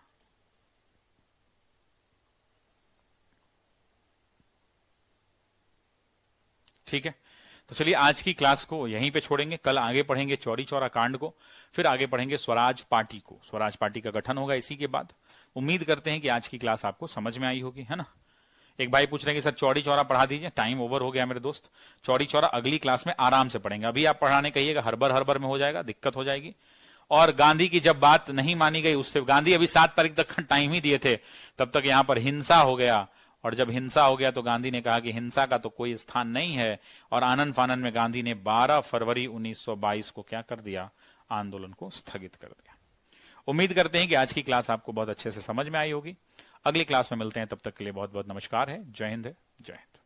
ठीक है, तो चलिए आज की क्लास को यहीं पे छोड़ेंगे। कल आगे पढ़ेंगे चौरी चौरा कांड को, फिर आगे पढ़ेंगे स्वराज पार्टी को। स्वराज पार्टी का गठन होगा इसी के बाद। उम्मीद करते हैं कि आज की क्लास आपको समझ में आई होगी, है ना। एक भाई पूछ रहे हैं कि सर चौड़ी चौरा पढ़ा दीजिए। टाइम ओवर हो गया मेरे दोस्त। चौड़ी चौरा अगली क्लास में आराम से पढ़ेंगे। अभी आप पढ़ाने कहिएगा हड़बड़ में हो जाएगा, दिक्कत हो जाएगी। और गांधी की जब बात नहीं मानी गई, उससे गांधी अभी 7 तारीख तक टाइम ही दिए थे, तब तक यहां पर हिंसा हो गया। और जब हिंसा हो गया तो गांधी ने कहा कि हिंसा का तो कोई स्थान नहीं है, और आनंद फानन में गांधी ने 12 फरवरी 1922 को क्या कर दिया, आंदोलन को स्थगित कर दिया। उम्मीद करते हैं कि आज की क्लास आपको बहुत अच्छे से समझ में आई होगी। अगली क्लास में मिलते हैं, तब तक के लिए बहुत बहुत नमस्कार है। जय हिंद, जय हिंद।